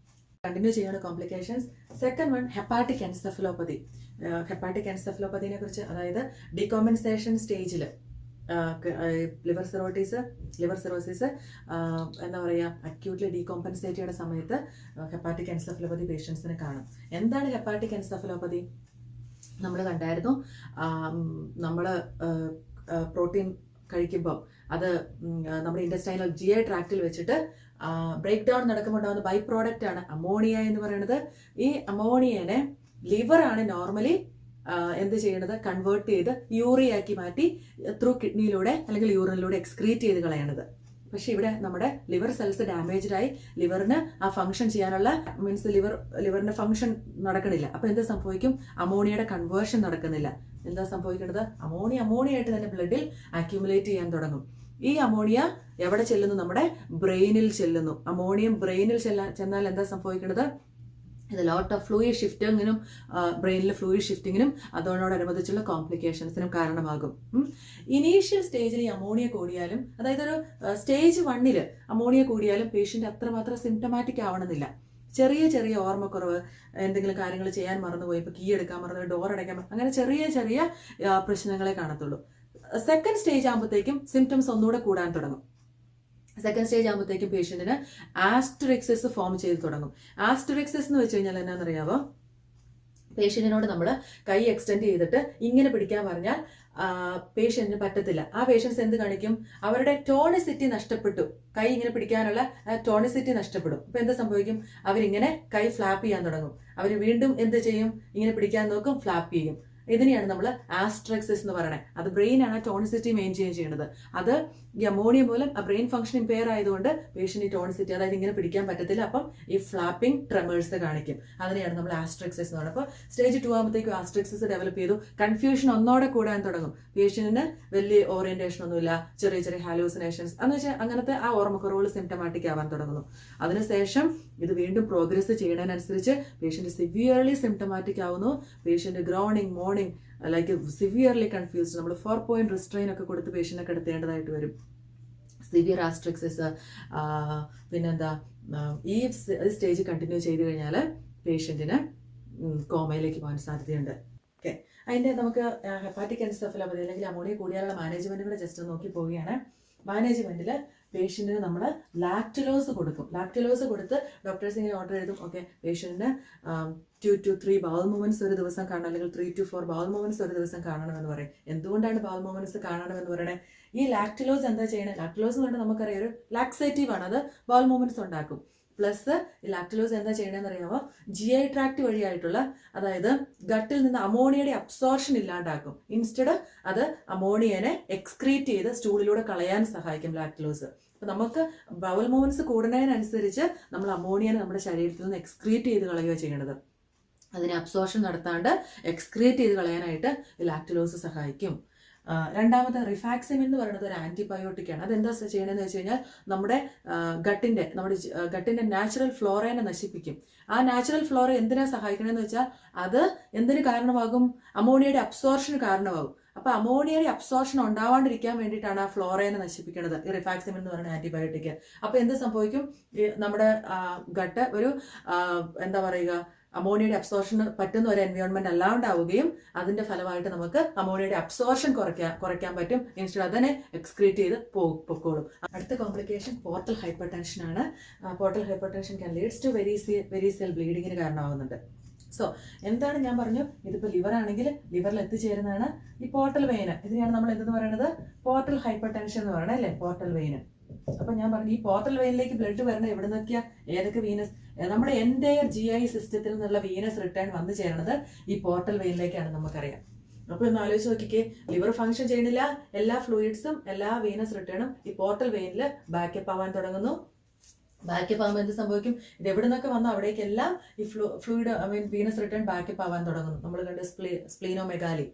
കണ്ടിന്യൂ ചെയ്യാണ് complications. Second one hepatic encephalopathy. Hepatic എൻസെഫലോപ്പതിനെ കുറിച്ച്, അതായത് ഡീകോമ്പൻസേഷൻ സ്റ്റേജിൽ ലിവർ സിറോസിസ് എന്താ പറയുക അക്യൂട്ട്ലി ഡീകോമ്പൻസേറ്റ് ചെയ്യുന്ന സമയത്ത് ഹെപ്പാറ്റിക് എൻസെഫലോപ്പതി പേഷ്യൻസിനെ കാണും. എന്താണ് ഹെപ്പാറ്റിക് എൻസെഫലോപ്പതി? നമ്മൾ കണ്ടായിരുന്നു, നമ്മൾ പ്രോട്ടീൻ കഴിക്കുമ്പോൾ അത് നമ്മുടെ ഇൻഡസ്റ്റൈനൽ GI ട്രാക്റ്റിൽ വെച്ചിട്ട് ബ്രേക്ക് ഡൗൺ നടക്കുമ്പോൾ ഉണ്ടാകുന്ന ബൈ പ്രോഡക്റ്റ് ആണ് അമോണിയ എന്ന് പറയുന്നത്. ഈ അമോണിയനെ ലിവറാണ് നോർമലി എന്ത് ചെയ്യണത്, കൺവേർട്ട് ചെയ്ത് യൂറിയാക്കി മാറ്റി ത്രൂ കിഡ്നിയിലൂടെ അല്ലെങ്കിൽ യൂറിനിലൂടെ എക്സ്ക്രീറ്റ് ചെയ്ത് കളയണത്. പക്ഷെ ഇവിടെ നമ്മുടെ ലിവർ സെൽസ് ഡാമേജ്ഡ് ആയി ലിവറിന് ആ ഫംഗ്ഷൻ ചെയ്യാനുള്ള ലിവറിന്റെ ഫംഗ്ഷൻ നടക്കണില്ല. അപ്പൊ എന്താ സംഭവിക്കും? അമോണിയയുടെ കൺവേർഷൻ നടക്കുന്നില്ല. എന്താ സംഭവിക്കുന്നത്? അമോണിയായിട്ട് തന്നെ ബ്ലഡിൽ അക്യൂമുലേറ്റ് ചെയ്യാൻ തുടങ്ങും. ഈ അമോണിയ എവിടെ ചെല്ലുന്നു? നമ്മുടെ ബ്രെയിനിൽ ചെല്ലുന്നു. അമോണിയം ബ്രെയിനിൽ ചെന്നാൽ എന്താ സംഭവിക്കുന്നത്? ഇത് ലോട്ട് ഓഫ് ഫ്ലൂയിഡ് ഷിഫ്റ്റിങ്ങിനും ബ്രെയിനിലെ ഫ്ലൂയിഡ് ഷിഫ്റ്റിങ്ങിനും അതോടനുബന്ധിച്ചുള്ള കോംപ്ലിക്കേഷൻസിനും കാരണമാകും. ഇനീഷ്യൽ സ്റ്റേജിൽ ഈ അമോണിയ കൂടിയാലും, അതായത് ഒരു സ്റ്റേജ് 1 അമോണിയ കൂടിയാലും പേഷ്യൻ്റ് അത്രമാത്രം സിംറ്റമാറ്റിക് ആവണമെന്നില്ല. ചെറിയ ചെറിയ ഓർമ്മക്കുറവ്, എന്തെങ്കിലും കാര്യങ്ങൾ ചെയ്യാൻ മറന്നുപോയി, ഇപ്പോൾ കീ എടുക്കാൻ മറന്നു, ഡോർ അടയ്ക്കാൻ മറന്നു, അങ്ങനെ ചെറിയ ചെറിയ പ്രശ്നങ്ങളെ കാണത്തുള്ളൂ. സെക്കൻഡ് സ്റ്റേജ് ആകുമ്പോഴത്തേക്കും സിംറ്റംസ് ഒന്നുകൂടെ കൂടാൻ തുടങ്ങും. സെക്കൻഡ് സ്റ്റേജ് ആകുമ്പോഴത്തേക്കും പേഷ്യൻറ്റിന് ആസ്റ്ററിക്സിസ് ഫോം ചെയ്ത് തുടങ്ങും. ആസ്റ്ററിക്സിസ് എന്ന് വെച്ച് കഴിഞ്ഞാൽ എന്നാണെന്നറിയാമോ? പേഷ്യൻറ്റിനോട് നമ്മൾ കൈ എക്സ്റ്റെൻഡ് ചെയ്തിട്ട് ഇങ്ങനെ പിടിക്കാൻ പറഞ്ഞാൽ പേഷ്യൻറ്റിന് പറ്റത്തില്ല. ആ പേഷ്യൻസ് എന്ത് കാണിക്കും? അവരുടെ ടോണിസിറ്റി നഷ്ടപ്പെട്ടു. കൈ ഇങ്ങനെ പിടിക്കാനുള്ള ടോണിസിറ്റി നഷ്ടപ്പെടും. അപ്പൊ എന്ത് സംഭവിക്കും? അവരിങ്ങനെ കൈ ഫ്ലാപ്പ് ചെയ്യാൻ തുടങ്ങും. അവർ വീണ്ടും എന്ത് ചെയ്യും? ഇങ്ങനെ പിടിക്കാൻ നോക്കും, ഫ്ലാപ്പ് ചെയ്യും. ഇതിനെയാണ് നമ്മൾ ആസ്ട്രക്സിസ് എന്ന് പറയുന്നത്. അത് ബ്രെയിനാണ് ടോണിസിറ്റി മെയിൻറ്റെയിൻ ചെയ്യുന്നത്. അത് ഈ അമോണിയ മൂലം ആ ബ്രെയിൻ ഫംഗ്ഷൻ ഇമ്പയർ ആയതുകൊണ്ട് പേഷ്യന്റ് ഈ ടോണിസിറ്റി, അതായത് ഇങ്ങനെ പിടിക്കാൻ പറ്റത്തില്ല. അപ്പം ഈ ഫ്ലാപ്പിംഗ് ട്രെമേഴ്സ് കാണിക്കും. അതിനെയാണ് നമ്മൾ ആസ്ട്രക്സിസ് എന്ന് പറയുന്നത്. അപ്പോൾ സ്റ്റേജ് 2 ആകുമ്പോഴത്തേക്കും ആസ്ട്രക്സിസ് ഡെവലപ്പ് ചെയ്തു. കൺഫ്യൂഷൻ ഒന്നോടെ കൂടാൻ തുടങ്ങും. പേഷ്യന്റിന് വലിയ ഓറിയന്റേഷൻ ഒന്നുമില്ല, ചെറിയ ചെറിയ ഹാലൂസിനേഷൻസ് എന്ന് വെച്ചാൽ അങ്ങനത്തെ ആ ഓർമ്മക്കുറവുകൾ സിംറ്റമാറ്റിക് ആവാൻ തുടങ്ങുന്നു. അതിനുശേഷം ഇത് വീണ്ടും പ്രോഗ്രസ് ചെയ്യുന്നതിനനുസരിച്ച് പേഷ്യന്റ് സിവിയർലി സിംറ്റമാറ്റിക് ആവുന്നു. Patient groaning, morning, like severely confused. നമ്മൾ 4 point റിസ്ട്രെയിൻ ഒക്കെ കൊടുത്ത് പേഷ്യന്റിനെ കിടത്തേണ്ടതായിട്ട് വരും. സിവിയർ ആസ്ട്രക്സിസ്. പിന്നെന്താ, ഈ സ്റ്റേജ് കണ്ടിന്യൂ ചെയ്ത് കഴിഞ്ഞാൽ പേഷ്യന്റിന് കോമയിലേക്ക് പോകാൻ സാധ്യതയുണ്ട്. ഓക്കെ, അതിൻ്റെ നമുക്ക് ഹെപ്പാറ്റിക് എൻസെഫലോപ്പതി അല്ലെങ്കിൽ അമോണിയ കൂടിയാലുള്ള മാനേജ്മെന്റുകൾ ജസ്റ്റ് നോക്കി പോവുകയാണ്. മാനേജ്മെന്റിൽ പേഷ്യന്റിന് നമ്മൾ ലാക്ടുലോസ് കൊടുക്കും. ലാക്ടുലോസ് കൊടുത്ത് ഡോക്ടേഴ്സ് ഇങ്ങനെ ഓർഡർ എഴുതും. ഓക്കെ, പേഷ്യന്റിന് 2 to 3 ബൗൾ മൂവ്മെന്റ്സ് ഒരു ദിവസം കാണണം, അല്ലെങ്കിൽ 3 to 4 ബൗൾ മൂവ്മെന്റ്സ് ഒരു ദിവസം കാണണമെന്ന് പറയും. എന്തുകൊണ്ടാണ് ബൗൾ മൂവ്മെന്റ്സ് കാണണമെന്ന് പറയണേ? ഈ ലാക്ടുലോസ് എന്താ ചെയ്യണേ? ലാക്ടുലോസ് കൊണ്ട് നമുക്കറിയാം ഒരു ലാക്സേറ്റീവ് ആണ്. അത് ബൗൾ മൂവ്മെന്റ്സ് ഉണ്ടാക്കും. പ്ലസ് ഈ ലാക്ടുലോസ് എന്താ ചെയ്യണമെന്ന് അറിയാമോ? GI ട്രാക്ട് വഴിയായിട്ടുള്ള, അതായത് ഗട്ടിൽ നിന്ന് അമോണിയയുടെ അബ്സോർഷൻ ഇല്ലാണ്ടാക്കും. ഇൻസ്റ്റഡ് അത് അമോണിയനെ എക്സ്ക്രീറ്റ് ചെയ്ത് സ്റ്റൂളിലൂടെ കളയാൻ സഹായിക്കും ലാക്ടുലോസ്. അപ്പൊ നമുക്ക് ബൗൾ മൂവ്മെന്റ്സ് കൂടുന്നതിനനുസരിച്ച് നമ്മൾ അമോണിയനെ നമ്മുടെ ശരീരത്തിൽ നിന്ന് എക്സ്ക്രീറ്റ് ചെയ്ത് കളയുക ചെയ്യേണ്ടത്. അതിനെ അബ്സോർഷൻ നടത്താണ്ട് എക്സ്ക്രീറ്റ് ചെയ്ത് കളയാനായിട്ട് ലാക്ടുലോസ് സഹായിക്കും. രണ്ടാമത് റിഫാക്സിമിൻ എന്ന് പറയുന്നത് ഒരു ആന്റിബയോട്ടിക് ആണ്. അതെന്താ ചെയ്യണമെന്ന് വെച്ച് കഴിഞ്ഞാൽ നമ്മുടെ ഗട്ടിന്റെ നാച്ചുറൽ ഫ്ലോറയെ നശിപ്പിക്കും. ആ നാച്ചുറൽ ഫ്ലോറ എന്തിനാ സഹായിക്കണമെന്ന് വെച്ചാൽ അത് എന്തിന് കാരണമാകും? അമോണിയയുടെ അബ്സോർഷന് കാരണമാകും. അപ്പൊ അമോണിയയുടെ അബ്സോർഷൻ ഉണ്ടാവാണ്ടിരിക്കാൻ വേണ്ടിയിട്ടാണ് ആ ഫ്ലോറയെ നശിപ്പിക്കുന്നത് ഈ റിഫാക്സിമിൻ എന്ന് പറയുന്ന ആന്റിബയോട്ടിക്. അപ്പൊ എന്ത് സംഭവിക്കും? നമ്മുടെ ഗട്ട് ഒരു എന്താ പറയുക, അമോണിയയുടെ അബ്സോർഷന് പറ്റുന്ന ഒരു എൻവയോൺമെന്റ് അല്ലാണ്ടാവുകയും അതിന്റെ ഫലമായിട്ട് നമുക്ക് അമോണിയയുടെ അബ്സോർഷൻ കുറയ്ക്കാൻ പറ്റും. ഇൻസ്റ്റഡ് അതിനെ എക്സ്ക്രീറ്റ് ചെയ്ത് പൊക്കോളും. അടുത്ത കോംപ്ലിക്കേഷൻ പോർട്ടൽ ഹൈപ്പർ ടെൻഷൻ ആണ്. Portal hypertension can leads to variceal ബ്ലീഡിങ്ങിന് കാരണമാകുന്നുണ്ട്. സോ എന്താണ് ഞാൻ പറഞ്ഞു, ഇതിപ്പോൾ ലിവർ ആണെങ്കിൽ ലിവറിൽ എത്തിച്ചേരുന്നതാണ് ഈ പോർട്ടൽ വെയിന്. ഇതിനെയാണ് നമ്മൾ എന്തെന്ന് പറയുന്നത്, പോർട്ടൽ ഹൈപ്പർ ടെൻഷൻ എന്ന് പറയണത് അല്ലേ, പോർട്ടൽ വെയിന്. അപ്പൊ ഞാൻ പറഞ്ഞു ഈ പോർട്ടൽ വെയിനിലേക്ക് ബ്ലഡ് വരുന്നത് എവിടെ നിന്നൊക്കെയാ, ഏതൊക്കെ വീനസ്, നമ്മുടെ എൻറ്റയർ GI സിസ്റ്റത്തിൽ നിന്നുള്ള വീനസ് റിട്ടേൺ വന്നു ചേരുന്നത് ഈ പോർട്ടൽ വെയിനിലേക്കാണ് നമുക്കറിയാം. അപ്പൊ ഒന്ന് ആലോചിച്ച് നോക്കിക്കേ, ലിവർ ഫംഗ്ഷൻ ചെയ്യുന്നില്ല, എല്ലാ ഫ്ലൂയിഡ്സും എല്ലാ വീനസ് റിട്ടേണും ഈ പോർട്ടൽ വെയിനിൽ ബാക്കപ്പ് ആവാൻ തുടങ്ങുന്നു. ബാക്കപ്പ് ആകുമ്പോൾ എന്ത് സംഭവിക്കും, ഇത് എവിടെ നിന്നൊക്കെ വന്നോ അവിടേക്കെല്ലാം ഈ ഫ്ലൂയിഡ് വീനസ് റിട്ടേൺ ബാക്കപ്പ് ആവാൻ തുടങ്ങുന്നു. നമ്മൾ കണ്ട് സ്പ്ലീനോമെഗാലി,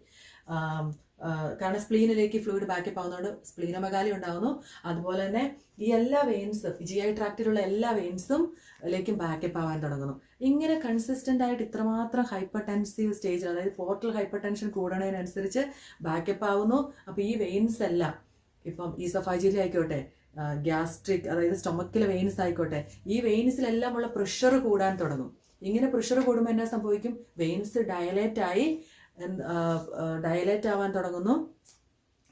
കാരണം സ്പ്ലീനിലേക്ക് ഫ്ലൂയിഡ് ബാക്കപ്പ് ആവുന്നതുകൊണ്ട് സ്പ്ലീനോമെഗാലി ഉണ്ടാകുന്നു. അതുപോലെ തന്നെ ഈ എല്ലാ വെയിൻസും, GI ട്രാക്റ്റിലുള്ള എല്ലാ വെയിൻസും ലേക്കും ബാക്കപ്പ് ആവാൻ തുടങ്ങുന്നു. ഇങ്ങനെ കൺസിസ്റ്റന്റ് ആയിട്ട് ഇത്രമാത്രം ഹൈപ്പർ ടെൻസീവ് സ്റ്റേജിൽ, അതായത് പോർട്ടൽ ഹൈപ്പർ ടെൻഷൻ കൂടുന്നതിനനുസരിച്ച് ബാക്കപ്പ് ആവുന്നു. അപ്പൊ ഈ വെയിൻസ് എല്ലാം ഇപ്പം ഈസോഫാജിയലി ആയിക്കോട്ടെ, ഗ്യാസ്ട്രിക് അതായത് സ്റ്റൊമക്കിലെ വെയിൻസ് ആയിക്കോട്ടെ, ഈ വെയിൻസിലെല്ലാം ഉള്ള പ്രഷർ കൂടാൻ തുടങ്ങും. ഇങ്ങനെ പ്രഷർ കൂടുമ്പോൾ എന്നാ സംഭവിക്കും, വെയിൻസ് ഡയലേറ്റ് ആവാൻ തുടങ്ങുന്നു.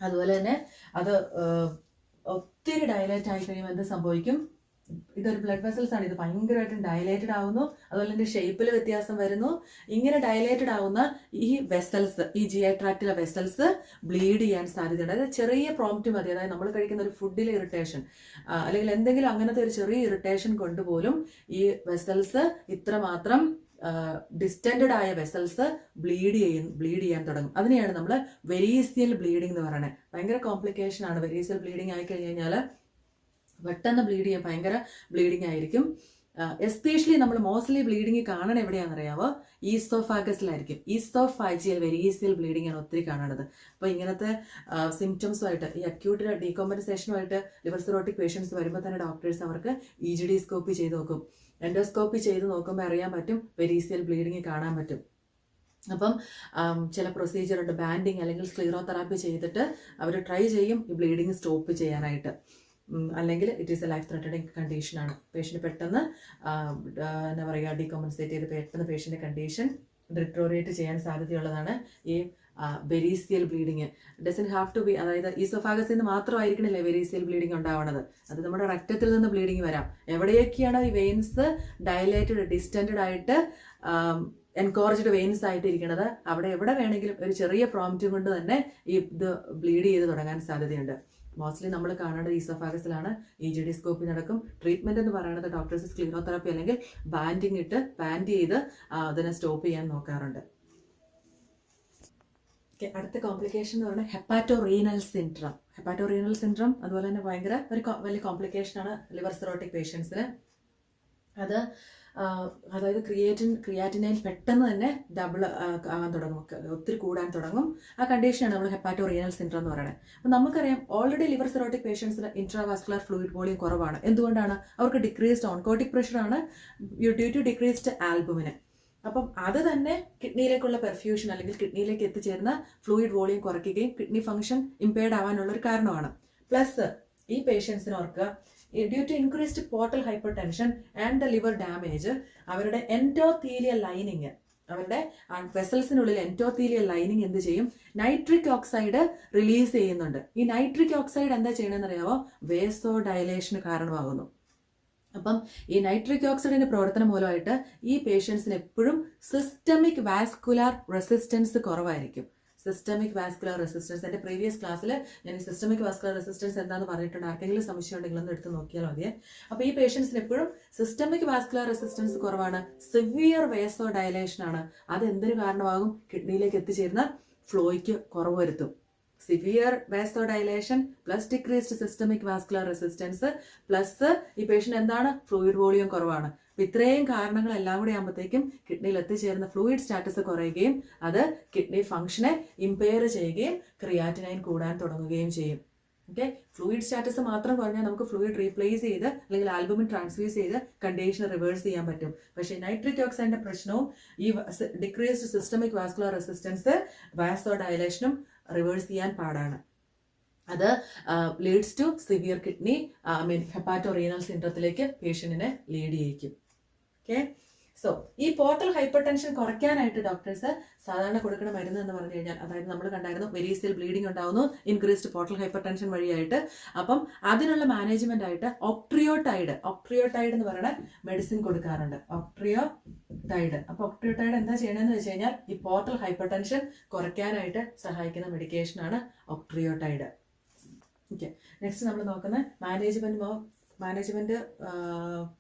അതുപോലെ തന്നെ അത് ഒത്തിരി ഡയലേറ്റ് ആയി കഴിയുമ്പോൾ എന്ത് സംഭവിക്കും, ഇതൊരു ബ്ലഡ് വെസൽസ് ആണ്, ഇത് ഭയങ്കരമായിട്ടും ഡയലേറ്റഡ് ആവുന്നു. അതുപോലെ തന്നെ ഷേപ്പിൽ വ്യത്യാസം വരുന്നു. ഇങ്ങനെ ഡയലേറ്റഡ് ആവുന്ന ഈ വെസൽസ്, ഈ GI ട്രാക്റ്റിലെ വെസൽസ് ബ്ലീഡ് ചെയ്യാൻ സാധ്യതയുണ്ട്. അതായത് ചെറിയ പ്രോംപ്റ്റ് മതി, അതായത് നമ്മൾ കഴിക്കുന്ന ഒരു ഫുഡിലെ ഇറിറ്റേഷൻ അല്ലെങ്കിൽ എന്തെങ്കിലും അങ്ങനത്തെ ഒരു ചെറിയ ഇറിറ്റേഷൻ കൊണ്ടുപോലും ഈ വെസൽസ് ഇത്രമാത്രം ഡിസ്റ്റൻഡഡ് ആയ വെസൽസ് ബ്ലീഡ് ചെയ്യാൻ തുടങ്ങും. അതിനെയാണ് നമ്മൾ വെരീസിയൽ ബ്ലീഡിംഗ് എന്ന് പറയുന്നത്. ഭയങ്കര കോംപ്ലിക്കേഷൻ ആണ്. വെരീസിയൽ ബ്ലീഡിംഗ് ആയി കഴിഞ്ഞ് കഴിഞ്ഞാൽ പെട്ടെന്ന് ബ്ലീഡ് ചെയ്യാൻ ഭയങ്കര ബ്ലീഡിംഗ് ആയിരിക്കും. എസ്പെഷ്യലി നമ്മൾ മോസ്റ്റ്ലി ബ്ലീഡിങ് കാണാൻ എവിടെയാണെന്നറിയാമോ, ഈസ്റ്റോഫാഗസിലായിരിക്കും. ഈസ്റ്റോഫാജിയൽ വെരീസിയൽ ബ്ലീഡിംഗ് ആണ് ഒത്തിരി കാണുന്നത്. അപ്പോൾ ഇങ്ങനത്തെ സിംറ്റംസുമായിട്ട്, ഈ അക്യൂട്ട് ഡീകോമ്പൻസേഷനുമായിട്ട് ലിവർ സിറോട്ടിക് പേഷ്യൻസ് വരുമ്പോൾ തന്നെ ഡോക്ടേഴ്സ് അവർക്ക് EGD സ്കോപ്പി ചെയ്ത് നോക്കും. എൻഡോസ്കോപ്പി ചെയ്ത് നോക്കുമ്പോൾ അറിയാൻ പറ്റും, വെരീസിയൽ ബ്ലീഡിങ് കാണാൻ പറ്റും. അപ്പം ചില പ്രൊസീജിയർ ഉണ്ട്, ബാൻഡിങ് അല്ലെങ്കിൽ സ്ക്ലീറോതെറാപ്പി ചെയ്തിട്ട് അവർ ട്രൈ ചെയ്യും ഈ ബ്ലീഡിങ് സ്റ്റോപ്പ് ചെയ്യാനായിട്ട്. അല്ലെങ്കിൽ it is A life threatening കണ്ടീഷനാണ്. പേഷ്യൻ്റ് പെട്ടെന്ന് എന്താ പറയുക, ഡീകോമ്പൻസേറ്റ് ചെയ്ത് പെട്ടെന്ന് പേഷ്യൻ്റെ കണ്ടീഷൻ ഡിറ്റോറിയേറ്റ് ചെയ്യാൻ സാധ്യതയുള്ളതാണ് ഈ variceal bleeding. Doesn't have to be, അതായത് ഈസോഫാഗസിൽ നിന്ന് മാത്രമായിരിക്കണില്ലേ വെരീസിയൽ ബ്ലീഡിങ് ഉണ്ടാവുന്നത്, അത് നമ്മുടെ രക്തത്തിൽ നിന്ന് ബ്ലീഡിങ് വരാം. എവിടെയൊക്കെയാണ് ഈ വെയിൻസ് ഡയലേറ്റഡ് ഡിസ്റ്റൻഡഡ് ആയിട്ട് എൻകോറേജ്ഡ് വെയിൻസ് ആയിട്ട് ഇരിക്കുന്നത്, അവിടെ എവിടെ വേണമെങ്കിലും ഒരു ചെറിയ പ്രോംപ്റ്റ് കൊണ്ട് തന്നെ ഈ ഇത് ബ്ലീഡ് ചെയ്ത് തുടങ്ങാൻ സാധ്യതയുണ്ട്. മോസ്റ്റ്ലി നമ്മൾ കാണേണ്ടത് ഈസോഫാഗസിലാണ്. EGD സ്കോപ്പി നടക്കും. ട്രീറ്റ്മെന്റ് എന്ന് പറയുന്നത് ഡോക്ടേഴ്സ് സ്ക്ലീറോതെറാപ്പി അല്ലെങ്കിൽ ബാൻഡ് ചെയ്ത് അതിനെ സ്റ്റോപ്പ് ചെയ്യാൻ നോക്കാറുണ്ട്. അടുത്ത കോംപ്ലിക്കേഷൻ എന്ന് പറയുന്നത് ഹെപ്പാറ്റോറീനൽ സിൻഡ്രം. അതുപോലെ തന്നെ ഭയങ്കര ഒരു വലിയ കോംപ്ലിക്കേഷനാണ് ലിവർ സിറോട്ടിക് പേഷ്യൻസിന്. അതായത് ക്രിയാറ്റിനൈൻ പെട്ടെന്ന് തന്നെ ഡബിൾ ആകാൻ തുടങ്ങും, ഒത്തിരി കൂടാൻ തുടങ്ങും. ആ കണ്ടീഷനാണ് നമ്മൾ ഹെപ്പാറ്റോറീനൽ സിൻഡ്രം എന്ന് പറയുന്നത്. അപ്പം നമുക്കറിയാം ഓൾറെഡി ലിവർ സിറോട്ടിക് പേഷ്യൻസിന് ഇൻട്രാവാസ്കുലർ ഫ്ലൂയിഡ് വോളിയം കുറവാണ്. എന്തുകൊണ്ടാണ്, അവർക്ക് ഡിക്രീസ്ഡ് ഓൺകോട്ടിക് പ്രഷറാണ് ഡ്യൂ ടു ഡിക്രീസ്ഡ് ആൽബുമിൻ. അപ്പം അത് തന്നെ കിഡ്നിയിലേക്കുള്ള പെർഫ്യൂഷൻ അല്ലെങ്കിൽ കിഡ്നിയിലേക്ക് എത്തിച്ചേരുന്ന ഫ്ലൂയിഡ് വോളിയം കുറയ്ക്കുകയും കിഡ്നി ഫംഗ്ഷൻ ഇമ്പയർഡ് ആവാനുള്ള ഒരു കാരണമാണ്. പ്ലസ് ഈ പേഷ്യൻസിന് ഓർക്കുക, due to increased portal hypertension and the liver damage, അവരുടെ എൻഡോത്തീലിയൽ ലൈനിങ്, അവരുടെ വെസൽസിനുള്ളിൽ എൻഡോത്തീലിയൽ ലൈനിങ് എന്ത് ചെയ്യും, നൈട്രിക് ഓക്സൈഡ് റിലീസ് ചെയ്യുന്നുണ്ട്. ഈ നൈട്രിക് ഓക്സൈഡ് എന്താ ചെയ്യണമെന്ന് അറിയാമോ, വേസോ ഡയലേഷന് കാരണമാകുന്നു. അപ്പം ഈ നൈട്രിക് ഓക്സൈഡിന്റെ പ്രവർത്തനം മൂലമായിട്ട് ഈ പേഷ്യൻസിന് എപ്പോഴും സിസ്റ്റമിക് വാസ്കുലാർ റെസിസ്റ്റൻസ് കുറവായിരിക്കും. സിസ്റ്റമിക് വാസ്കുലർ റെസിസ്റ്റൻസ്, എൻ്റെ പ്രീവിയസ് ക്ലാസ്സിൽ ഞാൻ ഈ സിസ്റ്റമിക് വാസ്കുലർ റെസിസ്റ്റൻസ് എന്താണെന്ന് പറഞ്ഞിട്ടുണ്ട്. ആർക്കെങ്കിലും സംശയം ഉണ്ടെങ്കിൽ ഒന്ന് എടുത്ത് നോക്കിയാൽ മതിയെ. അപ്പോൾ ഈ പേഷ്യൻസിന് എപ്പോഴും സിസ്റ്റമിക് വാസ്കുലർ റെസിസ്റ്റൻസ് കുറവാണ്, സിവിയർ വേസോ ഡയലേഷൻ ആണ്. അത് എന്തിനു കാരണമാകും, കിഡ്നിയിലേക്ക് എത്തിച്ചേരുന്ന ഫ്ലോയ്ക്ക് കുറവ് വരുത്തും. Severe vasodilation plus decreased systemic vascular resistance plus ഈ പേഷ്യൻ്റ് എന്താണ്, ഫ്ലൂയിഡ് വോളിയം കുറവാണ്. അപ്പം ഇത്രയും കാരണങ്ങളെല്ലാം കൂടി ആകുമ്പോഴത്തേക്കും കിഡ്നിയിൽ എത്തിച്ചേരുന്ന ഫ്ലൂയിഡ് സ്റ്റാറ്റസ് കുറയുകയും അത് കിഡ്നി ഫംഗ്ഷനെ ഇമ്പയർ ചെയ്യുകയും ക്രിയാറ്റിനൈൻ കൂടാൻ തുടങ്ങുകയും ചെയ്യും. ഓക്കെ, ഫ്ലൂയിഡ് സ്റ്റാറ്റസ് മാത്രം കുറഞ്ഞാൽ നമുക്ക് ഫ്ലൂയിഡ് റീപ്ലേസ് ചെയ്ത് അല്ലെങ്കിൽ ആൽബുമിൻ ട്രാൻസ്ഫ്യൂസ് ചെയ്ത് കണ്ടീഷൻ റിവേഴ്സ് ചെയ്യാൻ പറ്റും. പക്ഷേ നൈട്രിക് ഓക്സൈഡിന്റെ പ്രശ്നവും ഈ ഡിക്രീസ്ഡ് സിസ്റ്റമിക് വാസ്കുലർ റെസിസ്റ്റൻസ് വാസോ ഡയലേഷനും റിവേഴ്സ് ചെയ്യാൻ പാടാണ്. അത് leads to severe kidney hepatorenal സിൻഡ്രത്തിലേക്ക് പേഷ്യന്റിനെ ലീഡ് ചെയ്യിക്കും. ഓക്കെ, സോ ഈ പോർട്ടൽ ഹൈപ്പർ ടെൻഷൻ കുറയ്ക്കാനായിട്ട് ഡോക്ടേഴ്സ് സാധാരണ കൊടുക്കുന്ന മരുന്ന് എന്ന് പറഞ്ഞു കഴിഞ്ഞാൽ, അതായത് നമ്മൾ കണ്ടായിരുന്നു വെരീസിയൽ ബ്ലീഡിംഗ് ഉണ്ടാവുന്നു ഇൻക്രീസ്ഡ് പോർട്ടൽ ഹൈപ്പർ ടെൻഷൻ വഴിയായിട്ട്. അപ്പം അതിനുള്ള മാനേജ്മെന്റ് ആയിട്ട് ഒക്ട്രിയോടൈഡ് എന്ന് പറയുന്ന മെഡിസിൻ കൊടുക്കാറുണ്ട്. ഒക്ട്രിയോടൈഡ്. അപ്പൊ ഒക്ട്രിയോടൈഡ് എന്താ ചെയ്യണമെന്ന് വെച്ച് കഴിഞ്ഞാൽ ഈ പോർട്ടൽ ഹൈപ്പർ ടെൻഷൻ കുറയ്ക്കാനായിട്ട് സഹായിക്കുന്ന മെഡിക്കേഷൻ ആണ് ഒക്ട്രിയോടൈഡ്. ഓക്കെ, നെക്സ്റ്റ് നമ്മൾ നോക്കുന്ന മാനേജ്മെന്റ്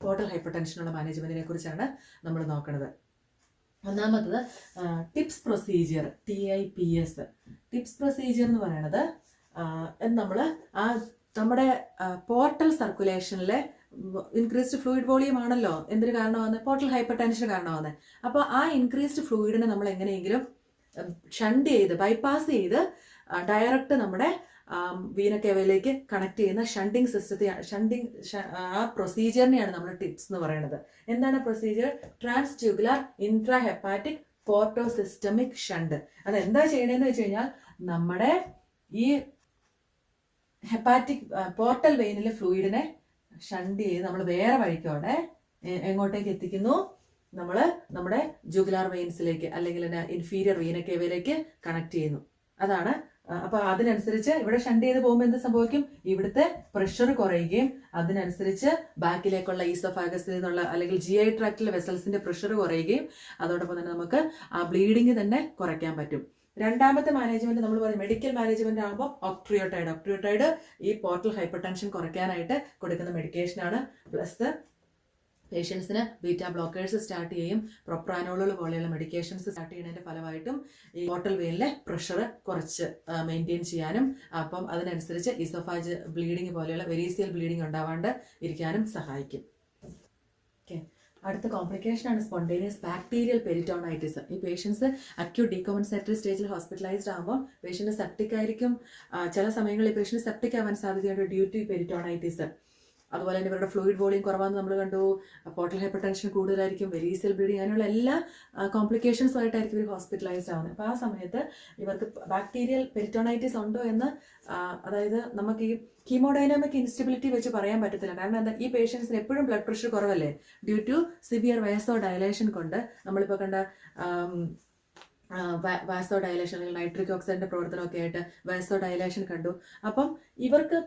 പോർട്ടൽ ഹൈപ്പർ ടെൻഷനുള്ള മാനേജ്മെന്റിനെ കുറിച്ചാണ് നമ്മൾ നോക്കുന്നത്. ഒന്നാമത്തത് tips procedure, TIPS. Tips procedure എന്ന് പറയുന്നത് നമ്മൾ നമ്മുടെ പോർട്ടൽ സർക്കുലേഷനിലെ ഇൻക്രീസ്ഡ് ഫ്ലൂയിഡ് വോളിയം ആണല്ലോ എന്തൊരു കാരണമാകുന്നത്, പോർട്ടൽ ഹൈപ്പർ ടെൻഷൻ കാരണമാകുന്നത്. അപ്പോൾ ആ ഇൻക്രീസ്ഡ് ഫ്ലൂയിഡിനെ നമ്മൾ എങ്ങനെയെങ്കിലും ഷണ്ട് ചെയ്ത് ബൈപ്പാസ് ചെയ്ത് ഡയറക്റ്റ് നമ്മുടെ വീന കേവയിലേക്ക് കണക്ട് ചെയ്യുന്ന ആ പ്രൊസീജിയറിനെയാണ് നമ്മൾ ടിപ്സ് എന്ന് പറയുന്നത്. എന്താണ് procedure? Transtubular intrahepatic portosystemic shunt. അതെന്താ ചെയ്യണതെന്ന് വെച്ച് കഴിഞ്ഞാൽ നമ്മുടെ ഈ ഹെപ്പാറ്റിക് പോർട്ടൽ വെയിനിലെ ഫ്ലൂയിഡിനെ ഷണ്ട് ചെയ്ത് നമ്മൾ വേറെ വഴിക്കോടെ എങ്ങോട്ടേക്ക് എത്തിക്കുന്നു? നമ്മൾ നമ്മുടെ ജുഗുലാർ വെയിൻസിലേക്ക് അല്ലെങ്കിൽ ഇൻഫീരിയർ വീന കേവയിലേക്ക് കണക്ട് ചെയ്യുന്നു. അതാണ്. അപ്പൊ അതിനനുസരിച്ച് ഇവിടെ ഷണ്ട് ചെയ്ത് പോകുമ്പോൾ എന്ത് സംഭവിക്കും? ഇവിടുത്തെ പ്രഷർ കുറയുകയും അതിനനുസരിച്ച് ബാക്കിലേക്കുള്ള ഈസോഫാഗസിൽ നിന്നുള്ള അല്ലെങ്കിൽ GI ട്രാക്റ്റിലെ വെസൽസിന്റെ പ്രഷർ കുറയുകയും അതോടൊപ്പം തന്നെ നമുക്ക് ആ ബ്ലീഡിങ് തന്നെ കുറയ്ക്കാൻ പറ്റും. രണ്ടാമത്തെ മാനേജ്മെന്റ് നമ്മൾ പറയും മെഡിക്കൽ മാനേജ്മെന്റ് ആകുമ്പോൾ ഒക്ട്രിയോടൈഡ് ഈ പോർട്ടൽ ഹൈപ്പർ ടെൻഷൻ കുറയ്ക്കാനായിട്ട് കൊടുക്കുന്ന മെഡിക്കേഷൻ ആണ്. പ്ലസ് പേഷ്യൻസിന് ബീറ്റാ ബ്ലോക്കേഴ്സ് സ്റ്റാർട്ട് ചെയ്യും, പ്രൊപ്രാനോളുകൾ പോലെയുള്ള മെഡിക്കേഷൻസ് സ്റ്റാർട്ട് ചെയ്യുന്നതിന്റെ ഫലമായിട്ടും ഈ പോർട്ടൽ വെയിനിലെ പ്രഷർ കുറച്ച് മെയിൻറ്റെയിൻ ചെയ്യാനും അപ്പം അതിനനുസരിച്ച് ഈസോഫാജ് ബ്ലീഡിങ് പോലെയുള്ള വെരീസിയൽ ബ്ലീഡിങ് ഉണ്ടാവാണ്ട് ഇരിക്കാനും സഹായിക്കും. ഓക്കെ, അടുത്ത കോംപ്ലിക്കേഷൻ ആണ് സ്പോണ്ടേനിയസ് ബാക്ടീരിയൽ പെരിറ്റോണൈറ്റിസ്. ഈ പേഷ്യൻസ് അക്യൂട്ട് ഡീകോമ്പൻസേറ്ററി സ്റ്റേജിൽ ഹോസ്പിറ്റലൈസ്ഡ് ആകുമ്പോൾ പേഷ്യന്റ് സെപ്റ്റിക് ആയിരിക്കും. ചില സമയങ്ങളിൽ പേഷ്യന്റ് സെപ്റ്റിക് ആവാൻ സാധ്യതയുണ്ട് ഡ്യൂ ടു പെരിറ്റോണൈറ്റിസ്. അതുപോലെ തന്നെ ഇവരുടെ ഫ്ലൂയിഡ് വോളിയം കുറവാന്ന് നമ്മൾ കണ്ടു, പോർട്ടൽ ഹൈപ്പർ ടെൻഷൻ കൂടുതലായിരിക്കും, വെരീസിയൽ ബ്ലീഡിങ്, അങ്ങനെയുള്ള എല്ലാ കോംപ്ലിക്കേഷൻസും ആയിട്ടായിരിക്കും ഇവർ ഹോസ്പിറ്റലൈസ്ഡ് ആവുന്നത്. അപ്പോൾ ആ സമയത്ത് ഇവർക്ക് ബാക്ടീരിയൽ പെരിറ്റോണൈറ്റിസ് ഉണ്ടോ എന്ന് അതായത് നമുക്ക് ഈ ഹീമോഡൈനാമിക് ഇൻസ്റ്റബിലിറ്റി വെച്ച് പറയാൻ പറ്റത്തില്ല. കാരണം എന്താ, ഈ പേഷ്യൻസിന് എപ്പോഴും ബ്ലഡ് പ്രഷർ കുറവല്ലേ ഡ്യൂ ടു സിവിയർ വാസോ ഡയലേഷൻ കൊണ്ട്. നമ്മളിപ്പോൾ കണ്ട വാസോ ഡയലേഷൻ അല്ലെങ്കിൽ നൈട്രിക് ഓക്സൈഡിന്റെ പ്രവർത്തനമൊക്കെ ആയിട്ട് വാസോ ഡയലേഷൻ കണ്ടു. അപ്പം ഇവർക്ക്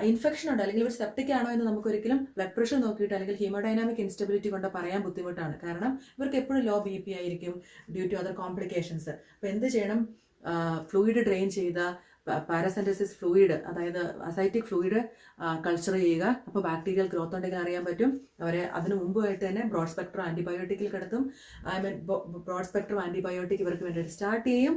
ഇൻഫെക്ഷൻ ഉണ്ടോ അല്ലെങ്കിൽ ഇവർ സെപ്റ്റിക് ആണോ എന്ന് നമുക്ക് ഒരിക്കലും ബ്ലഡ് പ്രഷർ നോക്കിയിട്ട് അല്ലെങ്കിൽ ഹീമോഡൈനാമിക് ഇൻസ്റ്റബിലിറ്റി കൊണ്ട് പറയാൻ ബുദ്ധിമുട്ടാണ്. കാരണം ഇവർക്ക് എപ്പോഴും ലോ BP ആയിരിക്കും ഡ്യൂ ടു അതർ കോംപ്ലിക്കേഷൻസ്. അപ്പോൾ എന്ത് ചെയ്യണം? ഫ്ലൂയിഡ് ഡ്രെയിൻ ചെയ്ത പാരസെൻറ്റസിസ് ഫ്ലൂയിഡ്, അതായത് അസൈറ്റിക് ഫ്ലൂയിഡ് കൾച്ചർ ചെയ്യുക. അപ്പോൾ ബാക്ടീരിയൽ ഗ്രോത്ത് ഉണ്ടെങ്കിൽ അറിയാൻ പറ്റും. അവരെ അതിനു മുമ്പുമായിട്ട് തന്നെ ബ്രോഡ് സ്പെക്ട്രം ആൻറ്റിബയോട്ടിക്കിൽ കിടത്തും. ബ്രോഡ് സ്പെക്ട്രം ആൻറ്റിബയോട്ടിക് ഇവർക്ക് വേണ്ടിയിട്ട് സ്റ്റാർട്ട് ചെയ്യും.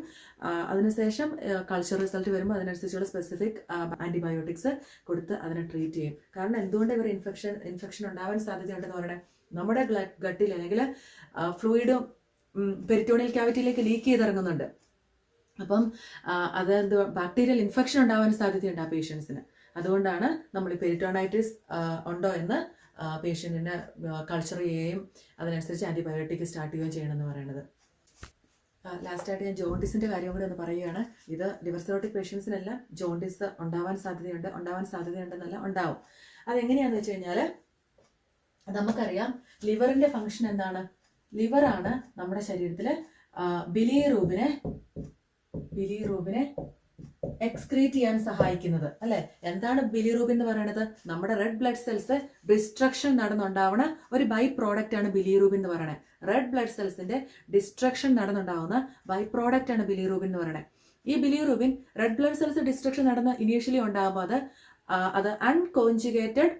അതിനുശേഷം കൾച്ചർ റിസൾട്ട് വരുമ്പോൾ അതിനനുസരിച്ചുള്ള സ്പെസിഫിക് ആൻറ്റിബയോട്ടിക്സ് കൊടുത്ത് അതിനെ ട്രീറ്റ് ചെയ്യും. കാരണം എന്തുകൊണ്ട് ഇവർ ഇൻഫെക്ഷൻ ഉണ്ടാവാൻ സാധ്യതയുണ്ടെന്ന് പറയണേ, നമ്മുടെ ഗട്ടിൽ അല്ലെങ്കിൽ ഫ്ലൂയിഡ് പെരിറ്റോണിയൽ ക്യാവിറ്റിയിലേക്ക് ലീക്ക് ചെയ്തിറങ്ങുന്നുണ്ട്. അപ്പം അതെന്ത് ബാക്ടീരിയൽ ഇൻഫെക്ഷൻ ഉണ്ടാവാൻ സാധ്യതയുണ്ട് ആ പേഷ്യൻസിന്. അതുകൊണ്ടാണ് നമ്മൾ ഈ പെരിറ്റോണൈറ്റിസ് ഉണ്ടോ എന്ന് പേഷ്യൻറ്റിന് കൾച്ചർ ചെയ്യുകയും അതിനനുസരിച്ച് ആൻറ്റിബയോട്ടിക് സ്റ്റാർട്ട് ചെയ്യുകയും ചെയ്യണമെന്ന് പറയുന്നത്. ലാസ്റ്റായിട്ട് ഞാൻ ജോണ്ടിസിൻ്റെ കാര്യം കൂടി ഒന്ന് പറയുകയാണ്. ഇത് ലിവർ സിറോട്ടിക് പേഷ്യൻസിനെല്ലാം ജോണ്ടിസ് ഉണ്ടാവാൻ സാധ്യതയുണ്ടെന്നല്ല, ഉണ്ടാവും. അതെങ്ങനെയാണെന്ന് വെച്ച് കഴിഞ്ഞാൽ നമുക്കറിയാം ലിവറിൻ്റെ ഫങ്ഷൻ എന്താണ്? ലിവറാണ് നമ്മുടെ ശരീരത്തിൽ ബിലിറൂബിനെ എക്സ്ക്രീറ്റ് ചെയ്യാൻ സഹായിക്കുന്നത് അല്ലെ. എന്താണ് ബിലിറൂബിൻ എന്ന് പറയുന്നത്? നമ്മുടെ റെഡ് ബ്ലഡ് സെൽസ് ഡിസ്ട്രക്ഷൻ നടന്നുണ്ടാവുന്ന ഒരു ബൈ പ്രോഡക്റ്റ് ആണ് ബിലിറൂബിൻ എന്ന് പറയുന്നത്. റെഡ് ബ്ലഡ് സെൽസിന്റെ ഡിസ്ട്രക്ഷൻ നടന്നുണ്ടാവുന്ന ബൈ പ്രോഡക്റ്റ് ആണ് ബിലിറൂബിൻ എന്ന് പറയുന്നത്. ഈ bilirubin red blood cells destruction നടന്ന് ഇനീഷ്യലി ഉണ്ടാകുമ്പോൾ അത് അൺകോൺജുഗേറ്റഡ്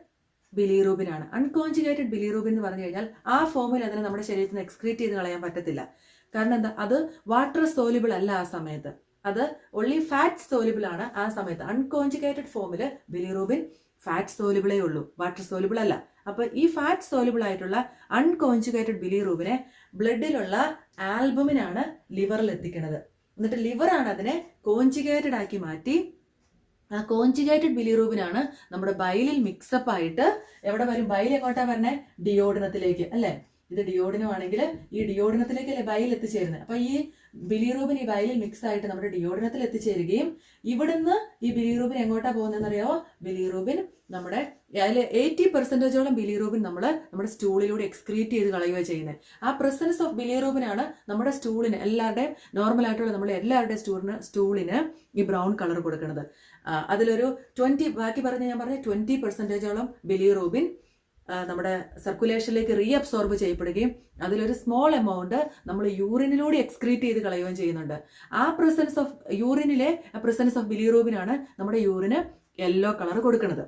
ബിലിറൂബിൻ ആണ്. അൺകോൺജുഗേറ്റഡ് ബിലിറൂബിൻ എന്ന് പറഞ്ഞു കഴിഞ്ഞാൽ ആ ഫോമിൽ അതിനെ നമ്മുടെ ശരീരത്തിൽ നിന്ന് എക്സ്ക്രീറ്റ് ചെയ്ത് കളയാൻ പറ്റത്തില്ല. കാരണം എന്താ, അത് വാട്ടർ സോല്യൂബിൾ അല്ല ആ സമയത്ത്, അത് ഓൺലി ഫാറ്റ് സോല്യൂബിൾ ആണ് ആ സമയത്ത്. അൺകോൺജുഗേറ്റഡ് ഫോമിൽ ബിലിറൂബിൻ ഫാറ്റ് സോല്യൂബിളേ ഉള്ളൂ, വാട്ടർ സോല്യൂബിൾ അല്ല. അപ്പൊ ഈ ഫാറ്റ് സോല്യൂബിൾ ആയിട്ടുള്ള അൺകോൺജുഗേറ്റഡ് ബിലിറൂബിനെ ബ്ലഡിലുള്ള ആൽബുമിനാണ് ലിവറിൽ എത്തിക്കുന്നത്. എന്നിട്ട് ലിവറാണ് അതിനെ കോൺജുഗേറ്റഡ് ആക്കി മാറ്റി ആ കോൺജുഗേറ്റഡ് ബിലിറൂബിനാണ് നമ്മുടെ ബൈലിൽ മിക്സപ്പ് ആയിട്ട് എവിടെ വരും? ബൈൽ എങ്ങോട്ടാ വരണേ? ഡിയോഡിനത്തിലേക്ക് അല്ലേ. ഇത് ഡിയോഡിനം ആണെങ്കിൽ ഈ ഡിയോഡിനത്തിലേക്കല്ലേ ബൈൽ എത്തിച്ചേരുന്നത്. അപ്പൊ ഈ ബിലിറൂബിൻ ഈ ബൈലിൽ മിക്സ് ആയിട്ട് നമ്മുടെ ഡിയോഡിനത്തിൽ എത്തിച്ചേരുകയും ഇവിടുന്ന് ഈ ബിലിറൂബിൻ എങ്ങോട്ടാ പോകുന്നതെന്ന് അറിയാമോ? ബിലിറൂബിൻ നമ്മുടെ അതിൽ 80% ബിലിറൂബിൻ നമ്മുടെ സ്റ്റൂളിലൂടെ എക്സ്ക്രീറ്റ് ചെയ്ത് കളയുകയാണ് ചെയ്യുന്നത്. ആ പ്രസൻസ് ഓഫ് ബിലിറൂബിൻ ആണ് നമ്മുടെ സ്റ്റൂളിന് എല്ലാവരുടെയും നോർമൽ ആയിട്ടുള്ള നമ്മൾ എല്ലാവരുടെയും സ്റ്റൂളിന് ഈ ബ്രൗൺ കളർ കൊടുക്കുന്നത്. അതിലൊരു 20 ബാക്കി ഞാൻ പറഞ്ഞ 20% ബിലിറൂബിൻ നമ്മുടെ സർക്കുലേഷനിലേക്ക് റീഅബ്സോർബ് ചെയ്യപ്പെടുകയും അതിലൊരു സ്മോൾ എമൗണ്ട് നമ്മൾ യൂറിനിലൂടെ എക്സ്ക്രീറ്റ് ചെയ്ത് കളയുകയും ചെയ്യുന്നുണ്ട്. ആ പ്രസൻസ് ഓഫ് യൂറിനിലെ പ്രസൻസ് ഓഫ് ബിലിറൂബിനാണ് നമ്മുടെ യൂറിന് യെല്ലോ കളർ കൊടുക്കുന്നത്.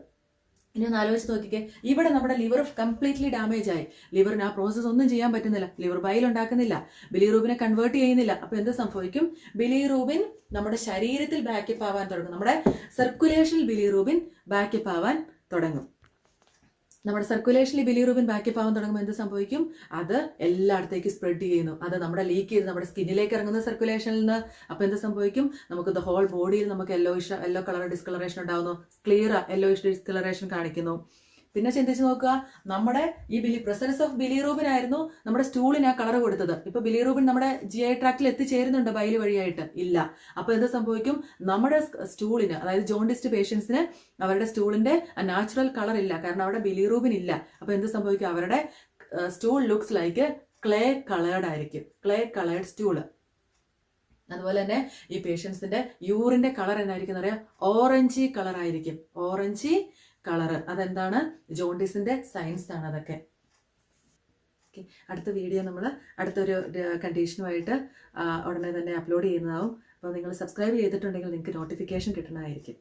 ഇനി ഒന്ന് ആലോചിച്ച് നോക്കിക്കേ, ഇവിടെ നമ്മുടെ ലിവർ കംപ്ലീറ്റ്ലി ഡാമേജ് ആയി. ലിവറിന് ആ പ്രോസസ്സ് ഒന്നും ചെയ്യാൻ പറ്റുന്നില്ല. ലിവർ ബൈൽ ഉണ്ടാക്കുന്നില്ല, ബിലിറൂബിനെ കൺവേർട്ട് ചെയ്യുന്നില്ല. അപ്പൊ എന്ത് സംഭവിക്കും? ബിലിറൂബിൻ നമ്മുടെ ശരീരത്തിൽ ബാക്കപ്പ് ആവാൻ തുടങ്ങും. നമ്മുടെ സർക്കുലേഷനിൽ ബിലിറൂബിൻ ബാക്കപ്പ് ആവാൻ തുടങ്ങും. നമ്മുടെ സർക്കുലേഷനിൽ ബിലിറൂബിൻ ബാക്കപ്പ് ആവാൻ തുടങ്ങുമ്പോൾ എന്ത് സംഭവിക്കും? അത് എല്ലായിടത്തേക്കും സ്പ്രെഡ് ചെയ്യുന്നു. അത് നമ്മുടെ ലീക്ക് ചെയ്ത് നമ്മുടെ സ്കിന്നിലേക്ക് ഇറങ്ങുന്ന സർക്കുലേഷനിൽ നിന്ന്. അപ്പൊ എന്ത് സംഭവിക്കും? നമുക്ക് ഹോൾ ബോഡിയിൽ നമുക്ക് യെല്ലോ കളർ ഡിസ്കളറേഷൻ ഉണ്ടാവുന്നു. ക്ലിയർ യെല്ലോയിഷ് ഡിസ്കളറേഷൻ കാണിക്കുന്നു. പിന്നെ ചിന്തിച്ച് നോക്കുക, നമ്മുടെ ഈ പ്രസൻസ് ഓഫ് ബിലിറൂബിൻ ആയിരുന്നു നമ്മുടെ സ്റ്റൂളിന് ആ കളർ കൊടുത്തത്. ഇപ്പൊ ബിലിറൂബിൻ നമ്മുടെ GI ട്രാക്റ്റിൽ എത്തിച്ചേരുന്നുണ്ട് ബൈല് വഴിയായിട്ട്? ഇല്ല. അപ്പൊ എന്ത് സംഭവിക്കും? നമ്മുടെ സ്റ്റൂളിന്, അതായത് ജോണ്ടിസ്റ്റ് പേഷ്യൻസിന് അവരുടെ സ്റ്റൂളിന്റെ നാച്ചുറൽ കളർ ഇല്ല, കാരണം അവിടെ ബിലിറൂബിൻ ഇല്ല. അപ്പൊ എന്ത് സംഭവിക്കും? അവരുടെ stool looks like clay coloured ആയിരിക്കും, ക്ലേ കളേർഡ് സ്റ്റൂള്. അതുപോലെ തന്നെ ഈ പേഷ്യൻസിന്റെ യൂറിന്റെ കളർ എന്തായിരിക്കും അറിയാം? ഓറഞ്ചി കളർ ആയിരിക്കും. ഓറഞ്ചി കളറ് അതെന്താണ്? ജോണ്ടിസിന്റെ സയൻസ് ആണ് അതൊക്കെ. അടുത്ത വീഡിയോ നമ്മൾ അടുത്തൊരു കണ്ടീഷനുമായിട്ട് ഉടനെ തന്നെ അപ്ലോഡ് ചെയ്യുന്നതാവും. അപ്പോൾ നിങ്ങൾ സബ്സ്ക്രൈബ് ചെയ്തിട്ടുണ്ടെങ്കിൽ നിങ്ങൾക്ക് നോട്ടിഫിക്കേഷൻ കിട്ടുന്നതായിരിക്കും.